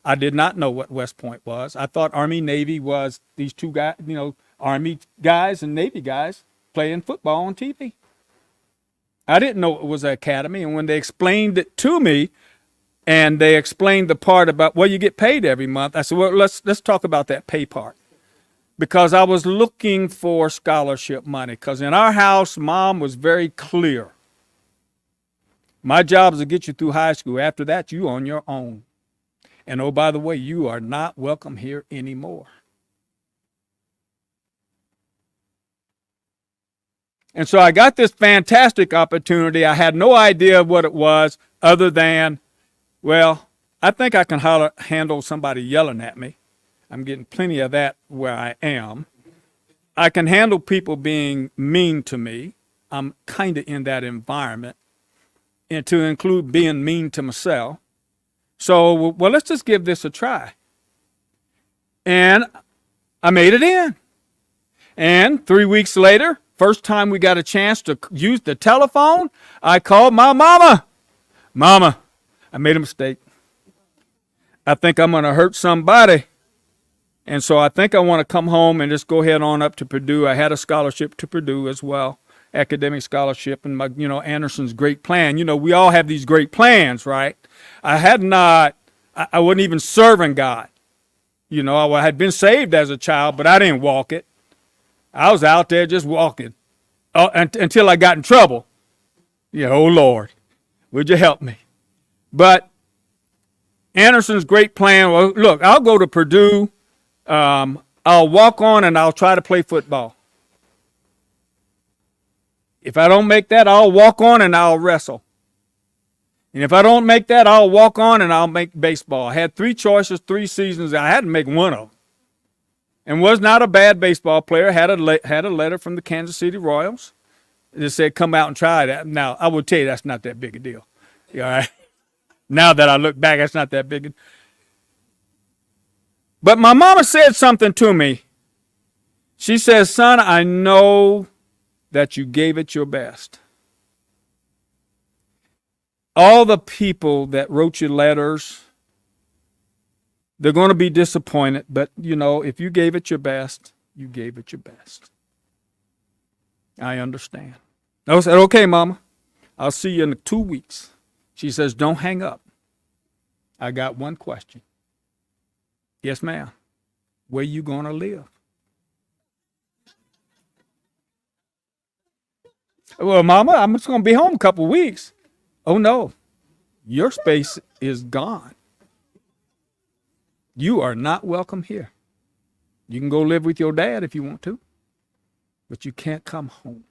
N: I did not know what West Point was. I thought Army Navy was these two guys, you know, Army guys and Navy guys playing football on TV. I didn't know it was an academy. And when they explained it to me, and they explained the part about, well, you get paid every month, I said, well, let's talk about that pay part. Because I was looking for scholarship money. Because in our house, Mom was very clear. My job is to get you through high school. After that, you on your own. And oh, by the way, you are not welcome here anymore. And so I got this fantastic opportunity. I had no idea what it was other than, well, I think I can handle somebody yelling at me. I'm getting plenty of that where I am. I can handle people being mean to me. I'm kind of in that environment, and to include being mean to myself. So, well, let's just give this a try. And I made it in. And 3 weeks later, first time we got a chance to use the telephone, I called my mama. Mama, I made a mistake. I think I'm going to hurt somebody. And so I think I want to come home and just go ahead on up to Purdue. I had a scholarship to Purdue as well, academic scholarship, and Anderson's great plan. We all have these great plans, right? I wasn't even serving God. I had been saved as a child, but I didn't walk it. I was out there just walking until I got in trouble. Oh Lord, would you help me? But Anderson's great plan, well, look, I'll go to Purdue. I'll walk on and I'll try to play football. If I don't make that, I'll walk on and I'll wrestle. And if I don't make that, I'll walk on and I'll make baseball. I had 3 choices, 3 seasons. I had to make one of them. And was not a bad baseball player. Had a letter from the Kansas City Royals that said, come out and try that. Now, I will tell you that's not that big a deal. All right? Now that I look back, that's not that big. But my mama said something to me. She says, son, I know that you gave it your best. All the people that wrote you letters, they're going to be disappointed, but if you gave it your best, you gave it your best. I understand. I said, okay, Mama, I'll see you in 2 weeks. She says, don't hang up. I got one question. Yes, ma'am. Where you going to live? Well, Mama, I'm just going to be home a couple of weeks. Oh, no. Your space is gone. You are not welcome here. You can go live with your dad if you want to, but you can't come home.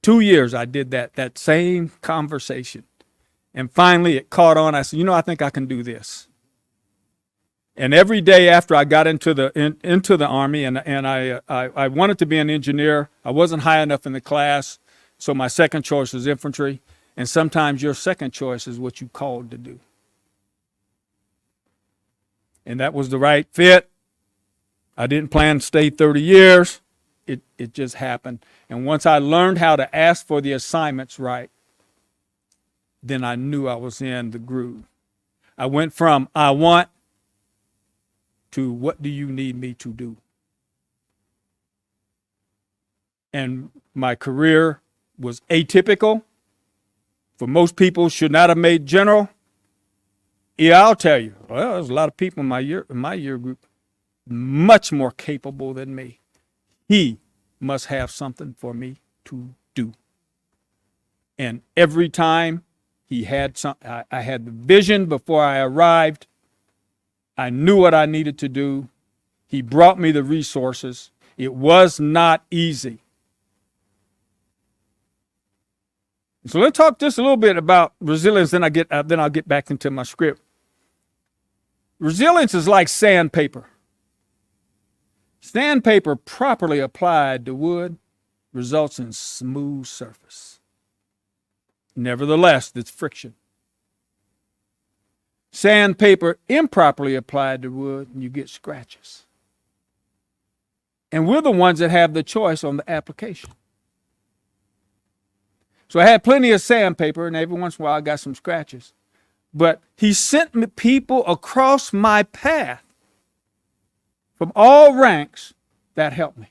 N: 2 years I did that same conversation. And finally it caught on. I said, I think I can do this. And every day after I got into the Army, and I wanted to be an engineer, I wasn't high enough in the class, so my second choice was infantry. And sometimes your second choice is what you called to do. And that was the right fit. I didn't plan to stay 30 years. It just happened. And once I learned how to ask for the assignments right, then I knew I was in the groove. I went from I want to what do you need me to do? And my career was atypical. For most people, should not have made general. Yeah, I'll tell you. Well, there's a lot of people in my year group much more capable than me. He must have something for me to do. And every time he had I had the vision before I arrived. I knew what I needed to do. He brought me the resources. It was not easy. So let's talk just a little bit about resilience. Then I'll get back into my script. Resilience is like sandpaper. Sandpaper properly applied to wood results in smooth surface. Nevertheless, there's friction. Sandpaper improperly applied to wood, and you get scratches. And we're the ones that have the choice on the application. So I had plenty of sandpaper, and every once in a while I got some scratches. But he sent me people across my path from all ranks that helped me.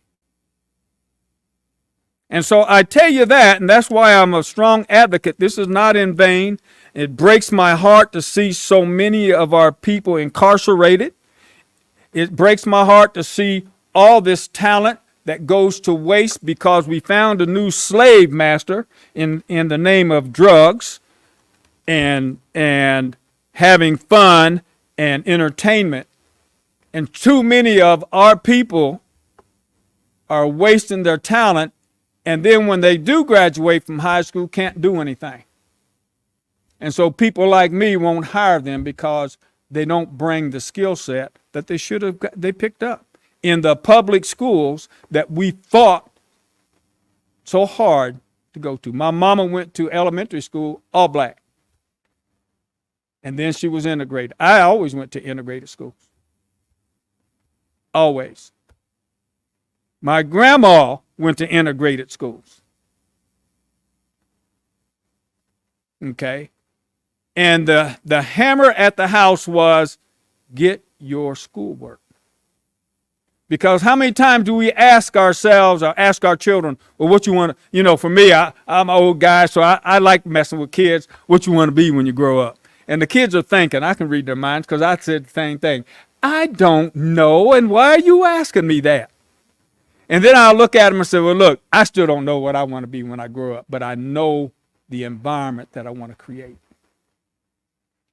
N: And so I tell you that, and that's why I'm a strong advocate. This is not in vain. It breaks my heart to see so many of our people incarcerated. It breaks my heart to see all this talent that goes to waste because we found a new slave master in the name of drugs and having fun and entertainment. And too many of our people are wasting their talent, and then when they do graduate from high school, can't do anything. And so people like me won't hire them because they don't bring the skill set that they picked up in the public schools that we fought so hard to go to. My mama went to elementary school all black. And then she was integrated. I always went to integrated schools. Always. My grandma went to integrated schools. Okay. And the hammer at the house was get your schoolwork. Because how many times do we ask ourselves or ask our children, well, what you want to, for me, I'm an old guy, so I like messing with kids, what you want to be when you grow up. And the kids are thinking, I can read their minds because I said the same thing. I don't know, and why are you asking me that? And then I'll look at them and say, well, look, I still don't know what I want to be when I grow up, but I know the environment that I want to create.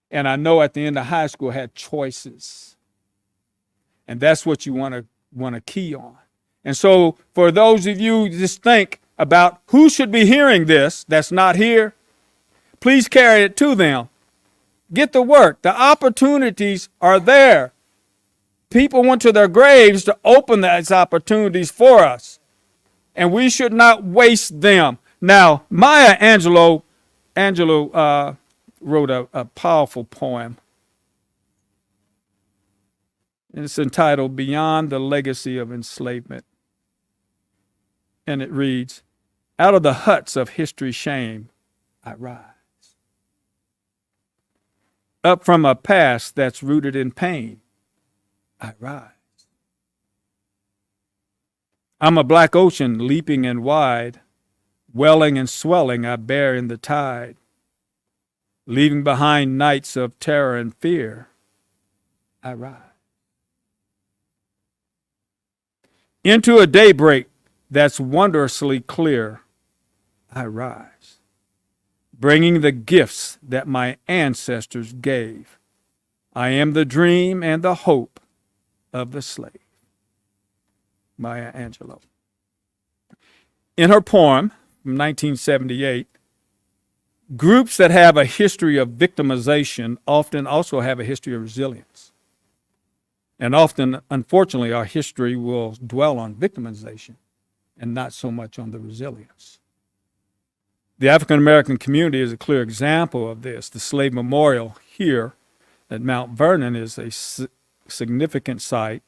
N: And I know at the end of high school I had choices. And that's what you want to key on. And so for those of you just think about who should be hearing this that's not here, please carry it to them. Get the work. The opportunities are there. People went to their graves to open those opportunities for us. And we should not waste them. Now, Maya Angelou wrote a powerful poem. And it's entitled Beyond the Legacy of Enslavement. And it reads, out of the huts of history's shame, I rise. Up from a past that's rooted in pain, I rise. I'm a black ocean leaping and wide, welling and swelling I bear in the tide, leaving behind nights of terror and fear, I rise. Into a daybreak that's wondrously clear, I rise. Bringing the gifts that my ancestors gave. I am the dream and the hope of the slave. Maya Angelou. In her poem from 1978, Groups that have a history of victimization often also have a history of resilience. And often, unfortunately, our history will dwell on victimization and not so much on the resilience. The African American community is a clear example of this. The Slave Memorial here at Mount Vernon is a significant site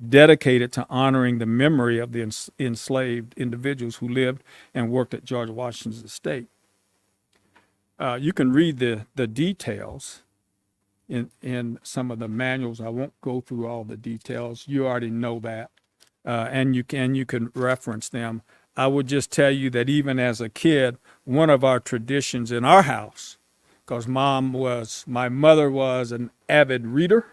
N: dedicated to honoring the memory of the enslaved individuals who lived and worked at George Washington's estate. You can read the details in some of the manuals. I won't go through all the details. You already know that, and you can reference them. I would just tell you that even as a kid, one of our traditions in our house, because my mother was an avid reader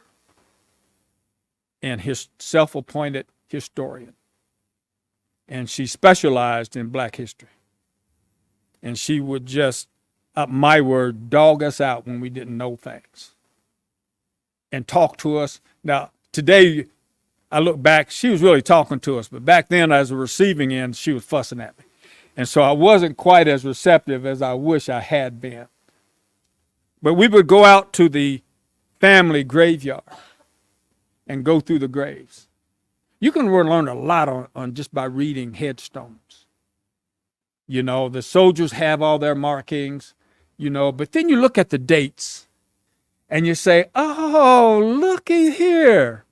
N: and his self-appointed historian, and she specialized in Black history, and she would just, my word, dog us out when we didn't know things and talk to us. Now, today, I look back, she was really talking to us, but back then as a receiving end, she was fussing at me. And so I wasn't quite as receptive as I wish I had been. But we would go out to the family graveyard and go through the graves. You can learn a lot on just by reading headstones. You know, the soldiers have all their markings, you know, but then you look at the dates and you say, oh, looky here.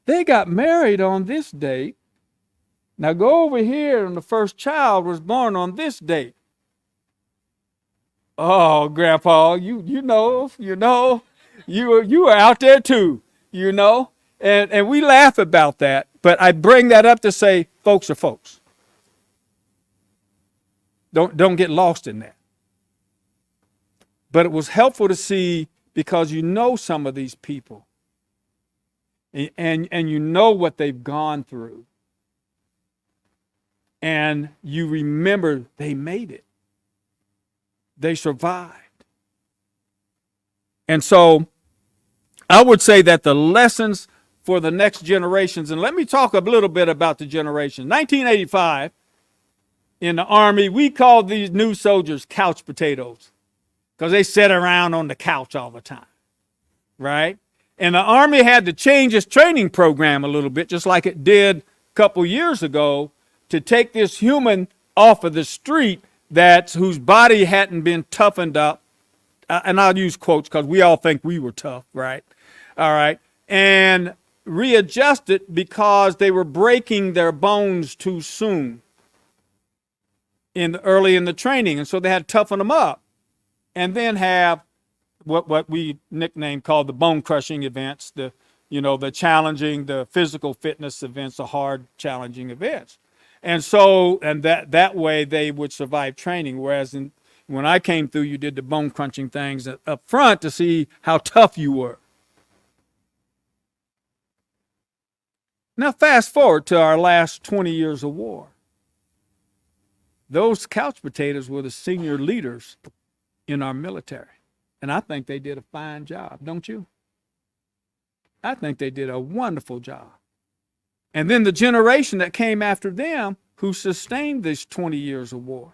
N: They got married on this date. Now go over here and the first child was born on this date. Oh, Grandpa, you were out there too, you know, and we laugh about that. But I bring that up to say, folks are folks. Don't get lost in that. But it was helpful to see because you know some of these people, and you know what they've gone through, and you remember they made it. They survived. And so I would say that the lessons for the next generations, and let me talk a little bit about the generation. 1985, in the Army, we called these new soldiers couch potatoes because they sat around on the couch all the time, right? And the Army had to change its training program a little bit, just like it did a couple years ago, to take this human off of the street whose body hadn't been toughened up, and I'll use quotes because we all think we were tough, right? All right, and readjust it because they were breaking their bones too soon early in the training, and so they had to toughen them up, and then have what we nicknamed called the bone crushing events, the challenging, the physical fitness events, the hard challenging events. And so, and that way they would survive training. Whereas when I came through, you did the bone crunching things up front to see how tough you were. Now fast forward to our last 20 years of war. Those couch potatoes were the senior leaders in our military. And I think they did a fine job, don't you? I think they did a wonderful job. And then the generation that came after them, who sustained these 20 years of war,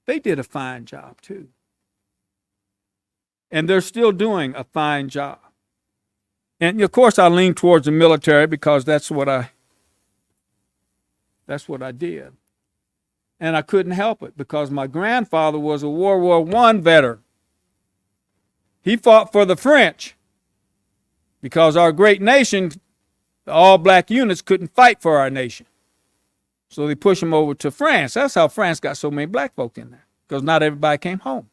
N: they did a fine job too. And they're still doing a fine job. And of course, I lean towards the military because that's what I did. And I couldn't help it because my grandfather was a World War I veteran. He fought for the French because our great nation, the all-black units, couldn't fight for our nation. So they pushed them over to France. That's how France got so many black folk in there, because not everybody came home.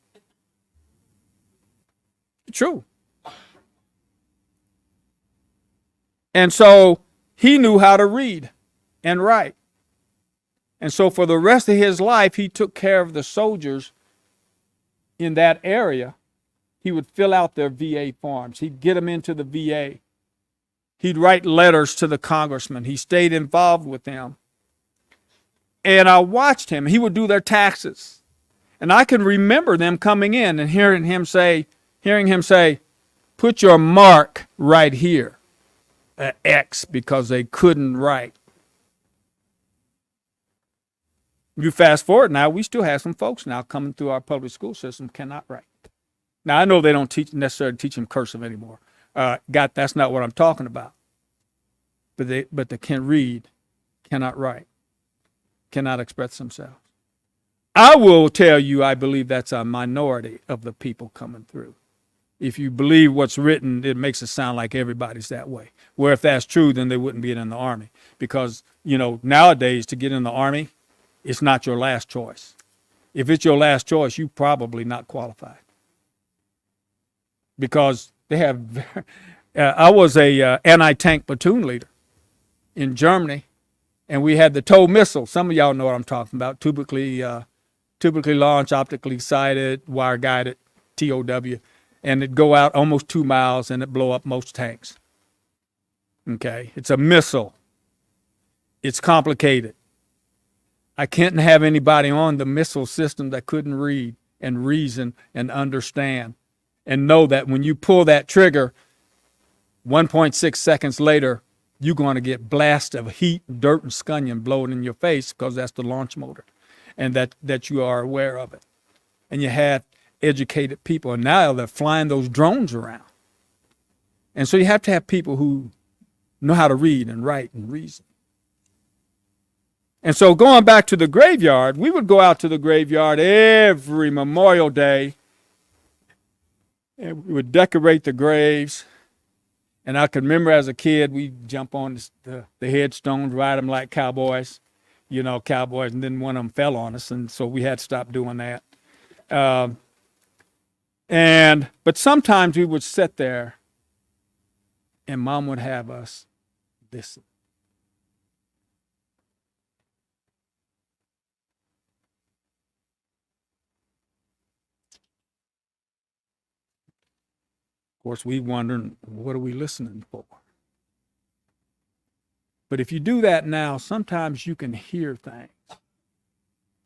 N: True. And so he knew how to read and write. And so for the rest of his life, he took care of the soldiers in that area. He would fill out their VA forms. He'd get them into the VA. He'd write letters to the congressman. He stayed involved with them. And I watched him. He would do their taxes. And I can remember them coming in and hearing him say, put your mark right here, X, because they couldn't write. You fast forward now, we still have some folks now coming through our public school system cannot write. Now I know they don't necessarily teach them cursive anymore. That's not what I'm talking about. But they can read, cannot write, cannot express themselves. I will tell you, I believe that's a minority of the people coming through. If you believe what's written, it makes it sound like everybody's that way. Where if that's true, then they wouldn't be in the Army. Because, nowadays to get in the Army, it's not your last choice. If it's your last choice, you probably not qualified. Because they have, I was a anti-tank platoon leader in Germany, and we had the TOW missile. Some of y'all know what I'm talking about. Tubically launched, optically sighted, wire guided, TOW, and it'd go out almost 2 miles and it'd blow up most tanks. Okay, it's a missile. It's complicated. I couldn't have anybody on the missile system that couldn't read and reason and understand and know that when you pull that trigger, 1.6 seconds later, you're going to get blast of heat, dirt, and scunion blowing in your face because that's the launch motor, and that you are aware of it. And you had educated people, and now they're flying those drones around. And so you have to have people who know how to read and write and reason. And so going back to the graveyard, we would go out to the graveyard every Memorial Day, and we would decorate the graves. And I can remember as a kid, we'd jump on the headstones, ride them like cowboys, cowboys, and then one of them fell on us, and so we had to stop doing that. But sometimes we would sit there, and Mom would have us listen. Of course, we wondering, what are we listening for? But if you do that now, sometimes you can hear things.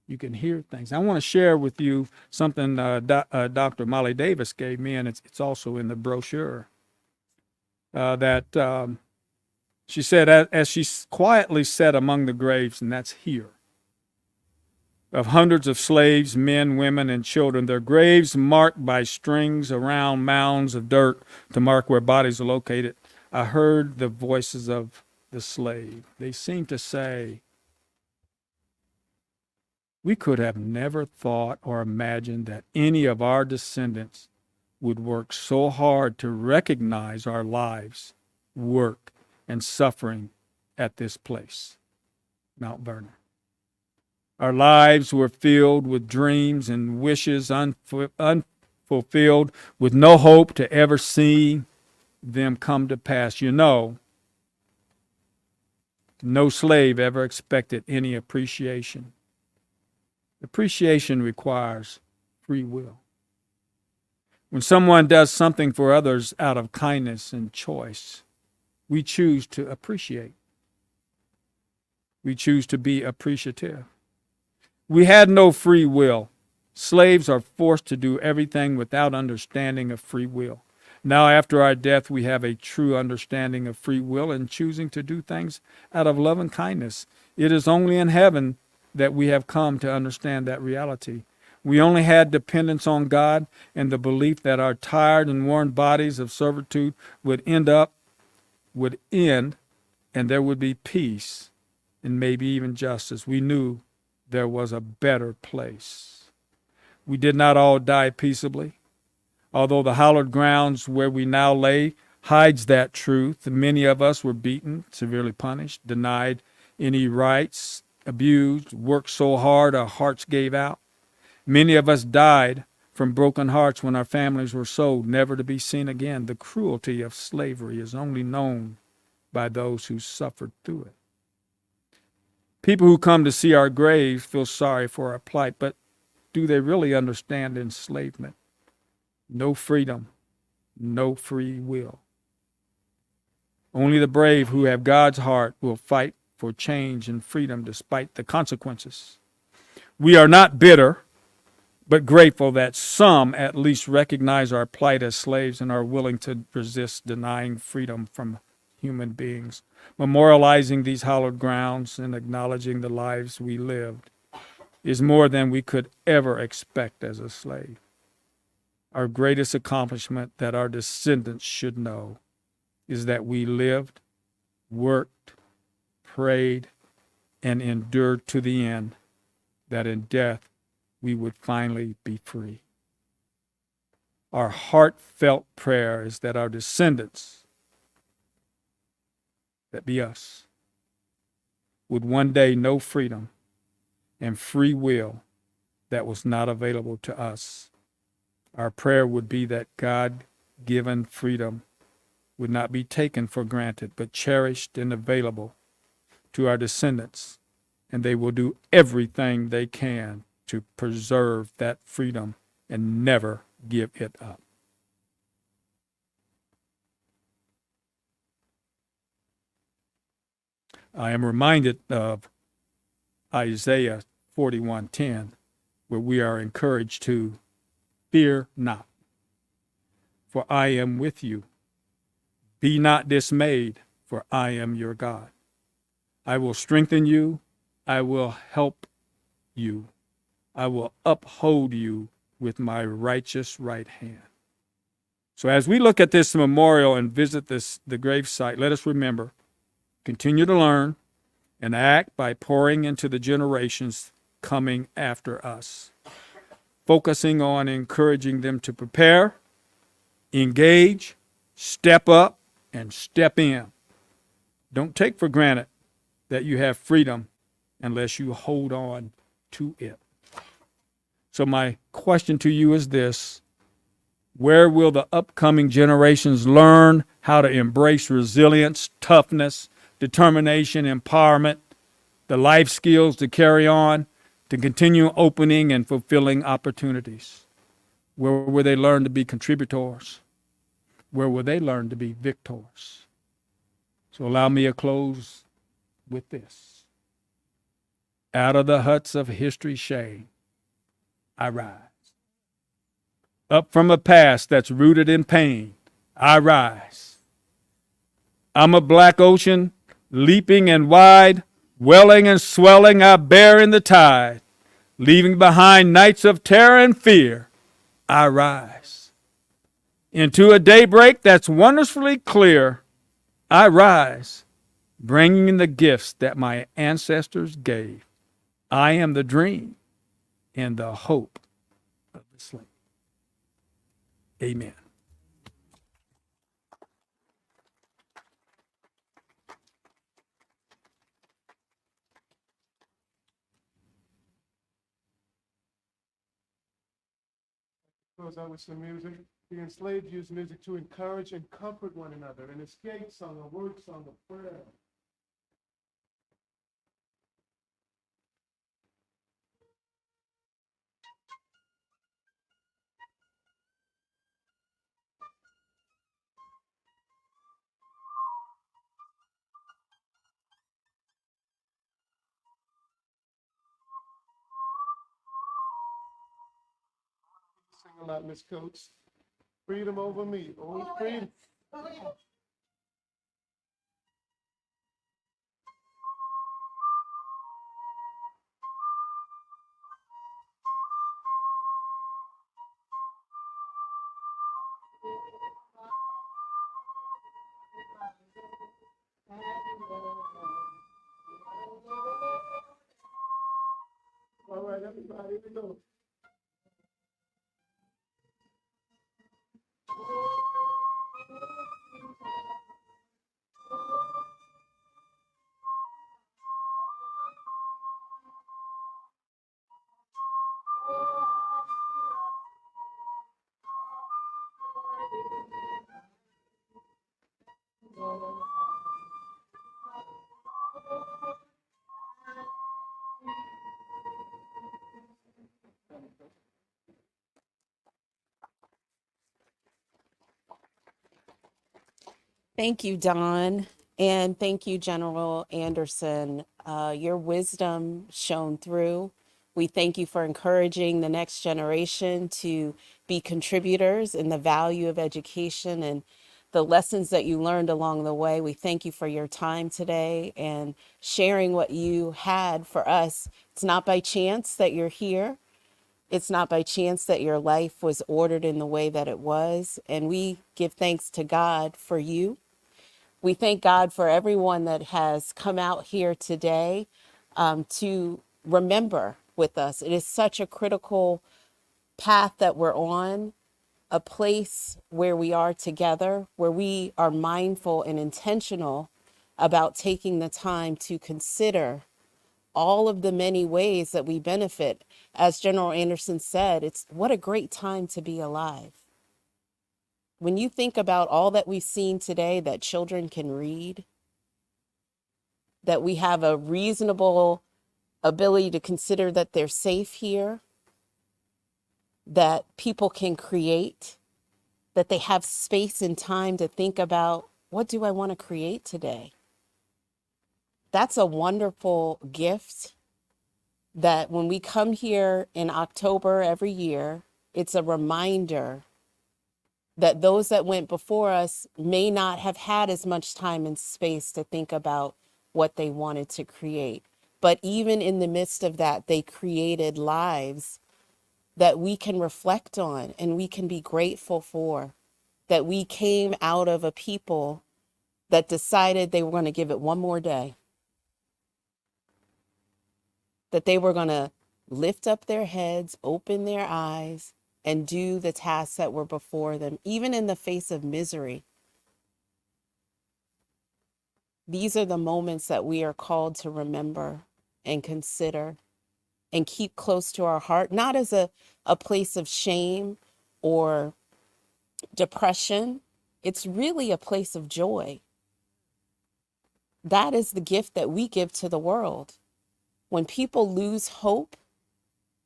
N: You can hear things. I want to share with you something Dr. Molly Davis gave me, and it's also in the brochure. That she said, as she quietly sat among the graves, and that's here, of hundreds of slaves, men, women, and children, their graves marked by strings around mounds of dirt to mark where bodies are located, I heard the voices of the slave. They seemed to say, we could have never thought or imagined that any of our descendants would work so hard to recognize our lives, work, and suffering at this place, Mount Vernon. Our lives were filled with dreams and wishes unfulfilled, with no hope to ever see them come to pass. No slave ever expected any appreciation. Appreciation requires free will. When someone does something for others out of kindness and choice, we choose to appreciate. We choose to be appreciative. We had no free will. Slaves are forced to do everything without understanding of free will. Now, after our death, we have a true understanding of free will and choosing to do things out of love and kindness. It is only in heaven that we have come to understand that reality. We only had dependence on God and the belief that our tired and worn bodies of servitude would end, and there would be peace and maybe even justice. We knew there was a better place. We did not all die peaceably. Although the hallowed grounds where we now lay hides that truth, many of us were beaten, severely punished, denied any rights, abused, worked so hard our hearts gave out. Many of us died from broken hearts when our families were sold, never to be seen again. The cruelty of slavery is only known by those who suffered through it. People who come to see our graves feel sorry for our plight, but do they really understand enslavement? No freedom, no free will. Only the brave who have God's heart will fight for change and freedom despite the consequences. We are not bitter, but grateful that some at least recognize our plight as slaves and are willing to resist denying freedom from human beings, memorializing these hallowed grounds and acknowledging the lives we lived. is more than we could ever expect as a slave. Our greatest accomplishment that our descendants should know is that we lived, worked, prayed, and endured to the end, that in death we would finally be free. Our heartfelt prayer is that our descendants, that be us, would one day know freedom and free will that was not available to us. Our prayer would be that God-given freedom would not be taken for granted, but cherished and available to our descendants, and they will do everything they can to preserve that freedom and never give it up. I am reminded of Isaiah 41:10, where we are encouraged to fear not, for I am with you. Be not dismayed, for I am your God. I will strengthen you. I will help you. I will uphold you with my righteous right hand. So as we look at this memorial and visit the gravesite, let us remember, continue to learn and act by pouring into the generations coming after us, focusing on encouraging them to prepare, engage, step up, and step in. Don't take for granted that you have freedom unless you hold on to it. So my question to you is this: where will the upcoming generations learn how to embrace resilience, toughness, determination, empowerment, the life skills to carry on, to continue opening and fulfilling opportunities? Where will they learn to be contributors? Where will they learn to be victors? So allow me to close with this. Out of the huts of history's shame, I rise. Up from a past that's rooted in pain, I rise. I'm a black ocean, leaping and wide, welling and swelling, I bear in the tide. Leaving behind nights of terror and fear, I rise. Into a daybreak that's wonderfully clear, I rise, bringing the gifts that my ancestors gave. I am the dream and the hope of the slave. Amen.
O: Close out with some music. The enslaved used music to encourage and comfort one another, an escape song, a word song, a prayer. Sing a lot, Miss Coates. Freedom over me. Oh, freedom. All right, everybody, here we go.
I: Thank you, Don. And thank you, General Anderson. Your wisdom shone through. We thank you for encouraging the next generation to be contributors in the value of education and the lessons that you learned along the way. We thank you for your time today and sharing what you had for us. It's not by chance that you're here. It's not by chance that your life was ordered in the way that it was. And we give thanks to God for you. We thank God for everyone that has come out here today to remember with us. It is such a critical path that we're on, a place where we are together, where we are mindful and intentional about taking the time to consider all of the many ways that we benefit. As General Anderson said, it's what a great time to be alive. When you think about all that we've seen today, that children can read, that we have a reasonable ability to consider that they're safe here, that people can create, that they have space and time to think about, what do I want to create today? That's a wonderful gift that when we come here in October every year, it's a reminder that those that went before us may not have had as much time and space to think about what they wanted to create. But even in the midst of that, they created lives that we can reflect on and we can be grateful for, that we came out of a people that decided they were going to give it one more day, that they were going to lift up their heads, open their eyes, and do the tasks that were before them, even in the face of misery. These are the moments that we are called to remember and consider and keep close to our heart, not as a place of shame or depression. It's really a place of joy. That is the gift that we give to the world. When people lose hope,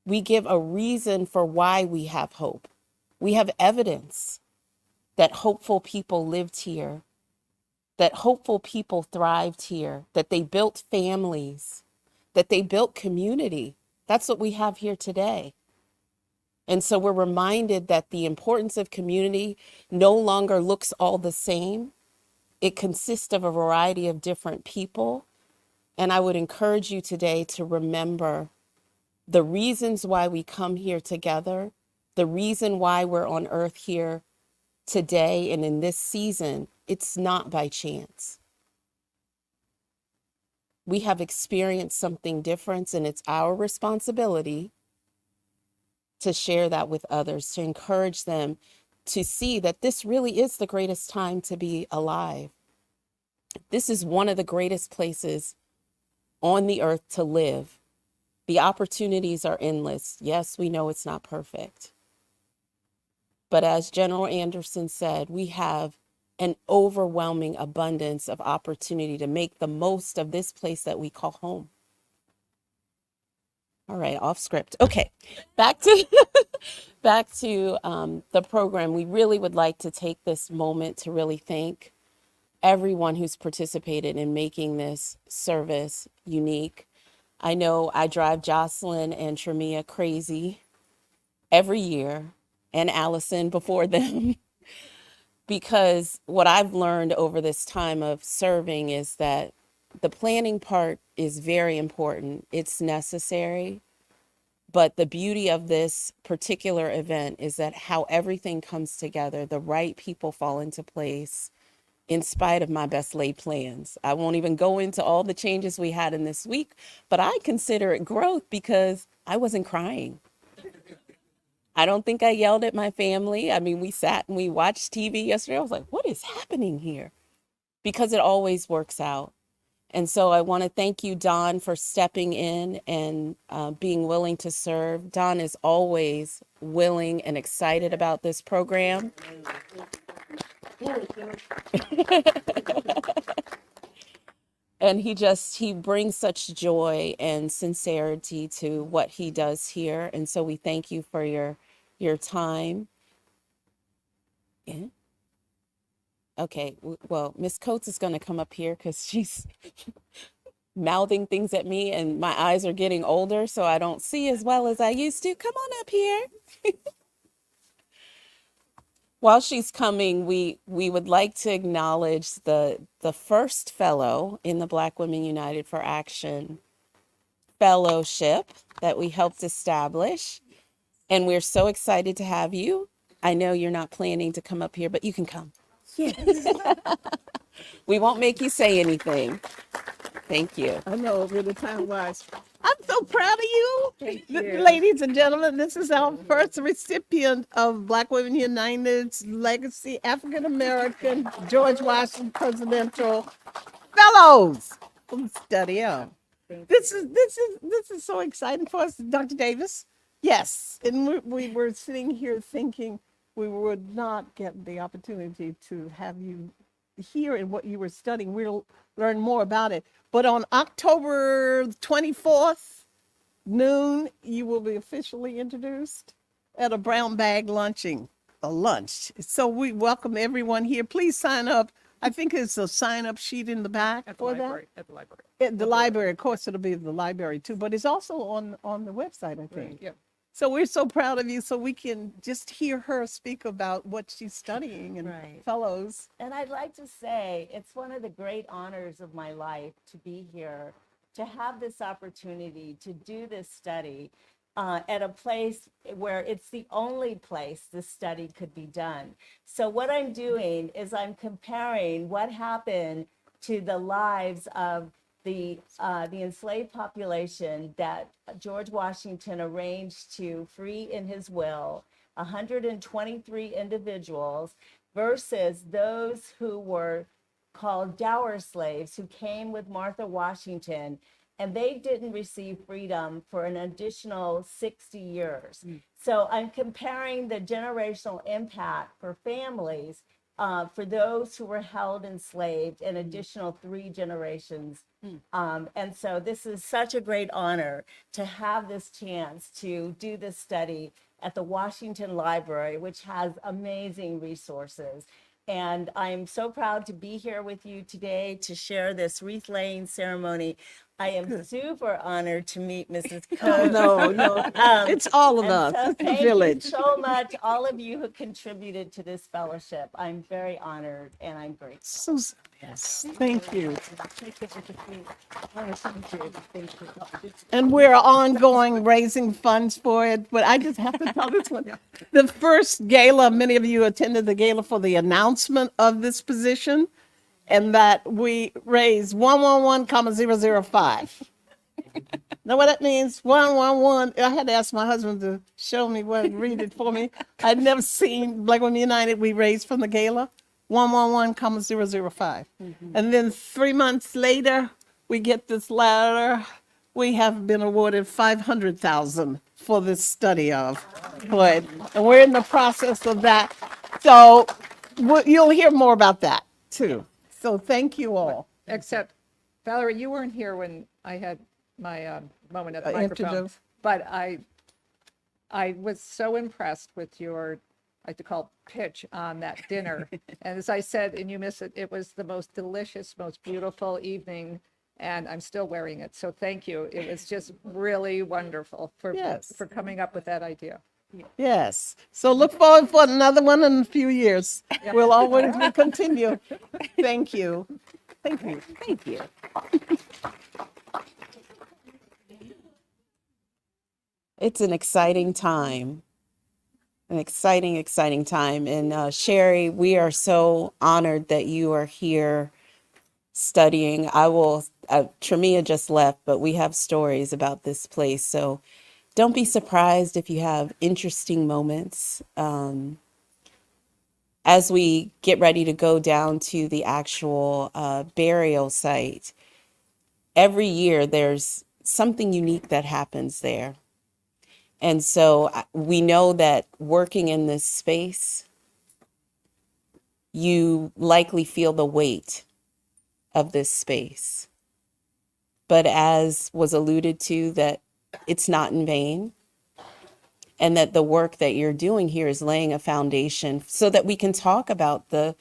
I: we give a reason for why we have hope. We have evidence that hopeful people lived here, that hopeful people thrived here, that they built families, that they built community. That's what we have here today. And so we're reminded that the importance of community no longer looks all the same. It consists of a variety of different people. And I would encourage you today to remember the reasons why we come here together, the reason why we're on earth here today and in this season. It's not by chance. We have experienced something different, and it's our responsibility to share that with others, to encourage them to see that this really is the greatest time to be alive. This is one of the greatest places on the earth to live. The opportunities are endless. Yes, we know it's not perfect. But as General Anderson said, we have an overwhelming abundance of opportunity to make the most of this place that we call home. All right, off script. Okay, back to the program. We really would like to take this moment to really thank everyone who's participated in making this service unique. I know I drive Jocelyn and Tremia crazy every year, and Allison before them, because what I've learned over this time of serving is that the planning part is very important. It's necessary. But the beauty of this particular event is that how everything comes together, the right people fall into place in spite of my best laid plans. I won't even go into all the changes we had in this week, but I consider it growth because I wasn't crying. I don't think I yelled at my family. I mean, we sat and we watched TV yesterday. I was like, what is happening here? Because it always works out. And so I want to thank you, Don, for stepping in and being willing to serve. Don is always willing and excited about this program. And he brings such joy and sincerity to what he does here. And so we thank you for your time. Yeah. Okay, well, Miss Coates is going to come up here because she's mouthing things at me and my eyes are getting older, so I don't see as well as I used to. Come on up here. While she's coming, we would like to acknowledge the first fellow in the Black Women United for Action fellowship that we helped establish. And we're so excited to have you. I know you're not planning to come up here, but you can come. We won't make you say anything. Thank you.
H: I know over the time wise. I'm so proud of you.
I: Thank
H: Ladies and gentlemen, this is our first recipient of Black Women United's Legacy African American George Washington Presidential Fellows from Study of. This is so exciting for us, Dr. Davis. Yes, and we were sitting here thinking we would not get the opportunity to have you here in what you were studying. We'll learn more about it. But on October 24th, noon, you will be officially introduced at a brown bag luncheon, a lunch. So we welcome everyone here. Please sign up. I think there's a sign-up sheet in the back for that.
G: At the library.
H: At the library, of course, it'll be at the library too, but it's also on the website, I think.
G: Yep.
H: So we're so proud of you, so we can just hear her speak about what she's studying and fellows.
F: And I'd like to say it's one of the great honors of my life to be here, to have this opportunity to do this study at a place where it's the only place this study could be done. So what I'm doing is I'm comparing what happened to the lives of the enslaved population that George Washington arranged to free in his will, 123 individuals, versus those who were called dower slaves who came with Martha Washington, and they didn't receive freedom for an additional 60 years. So I'm comparing the generational impact for families for those who were held enslaved an additional 3 generations. And so this is such a great honor to have this chance to do this study at the Washington Library, which has amazing resources. And I'm so proud to be here with you today to share this wreath laying ceremony. I am super honored to meet Mrs. Coates.
H: No, it's all of us.
F: So
H: It's the
F: thank
H: village.
F: you so much, all of you who contributed to this fellowship. I'm very honored and I'm grateful.
H: Yes, thank you. And we're ongoing raising funds for it, but I just have to tell this one. The first gala, many of you attended the gala for the announcement of this position, and that we raised 111,005. Know what that means? 111. I had to ask my husband to show me what, read it for me. I'd never seen Black Women United. We raised from the gala 111,005. And then 3 months later, we get this letter. We have been awarded 500,000 for this study of it, and we're in the process of that. So you'll hear more about that too. So thank you all.
G: Except, Valerie, you weren't here when I had my moment at the microphone.
H: Introduce.
G: But I was so impressed with your, I like to call pitch on that dinner. And as I said, and you miss it, it was the most delicious, most beautiful evening. And I'm still wearing it. So thank you. It was just really wonderful for coming up with that idea.
H: Yes. So look forward for another one in a few years. We'll always continue. Thank you. Thank you.
I: Thank you. It's an exciting time. An exciting time. And Sherry, we are so honored that you are here studying. Tremia just left, but we have stories about this place. So don't be surprised if you have interesting moments. As we get ready to go down to the actual burial site, every year there's something unique that happens there. And so we know that working in this space, you likely feel the weight of this space. But as was alluded to, that it's not in vain, and that the work that you're doing here is laying a foundation so that we can talk about the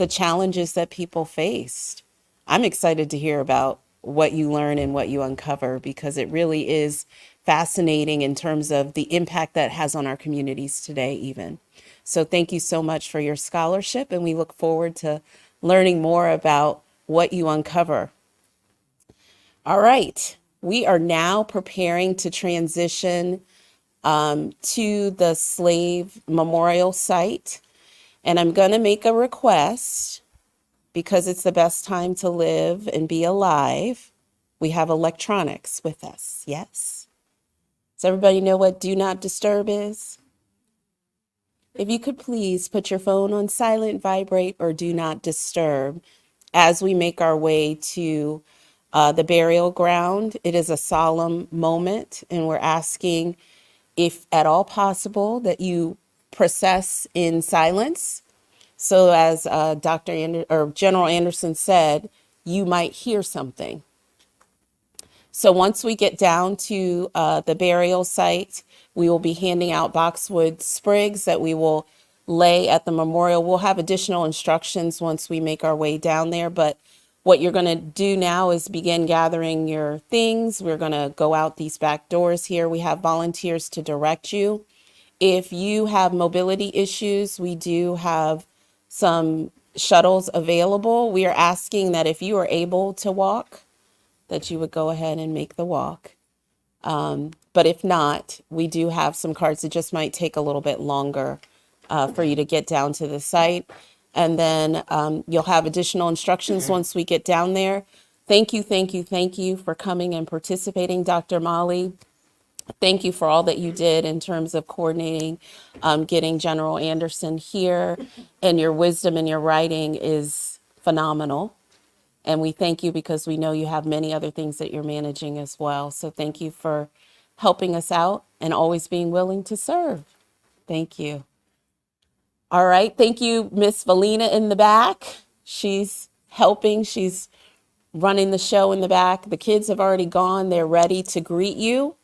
I: challenges that people faced. I'm excited to hear about what you learn and what you uncover, because it really is fascinating in terms of the impact that has on our communities today, even. So thank you so much for your scholarship, and we look forward to learning more about what you uncover. All right, we are now preparing to transition to the slave memorial site. And I'm going to make a request because it's the best time to live and be alive. We have electronics with us, yes? Does everybody know what do not disturb is? If you could please put your phone on silent, vibrate, or do not disturb as we make our way to the burial ground. It is a solemn moment, and we're asking, if at all possible, that you process in silence. So as General Anderson said, you might hear something. So once we get down to the burial site, we will be handing out boxwood sprigs that we will lay at the memorial. We'll have additional instructions once we make our way down there, but what you're going to do now is begin gathering your things. We're going to go out these back doors here. We have volunteers to direct you. If you have mobility issues, we do have some shuttles available. We are asking that if you are able to walk, that you would go ahead and make the walk. But if not, we do have some carts. It just might take a little bit longer for you to get down to the site. And then you'll have additional instructions once we get down there. Thank you for coming and participating, Dr. Molly. Thank you for all that you did in terms of coordinating, getting General Anderson here, and your wisdom and your writing is phenomenal. And we thank you because we know you have many other things that you're managing as well. So thank you for helping us out and always being willing to serve. Thank you. All right. Thank you, Miss Valina in the back. She's helping. She's running the show in the back. The kids have already gone. They're ready to greet you.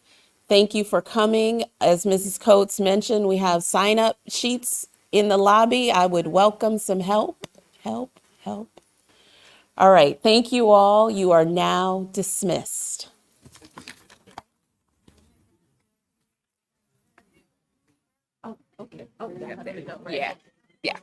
I: Thank you for coming. As Mrs. Coates mentioned, we have sign-up sheets in the lobby. I would welcome some help. All right. Thank you all. You are now dismissed. Oh, okay. Oh, yeah, there you go. Yeah.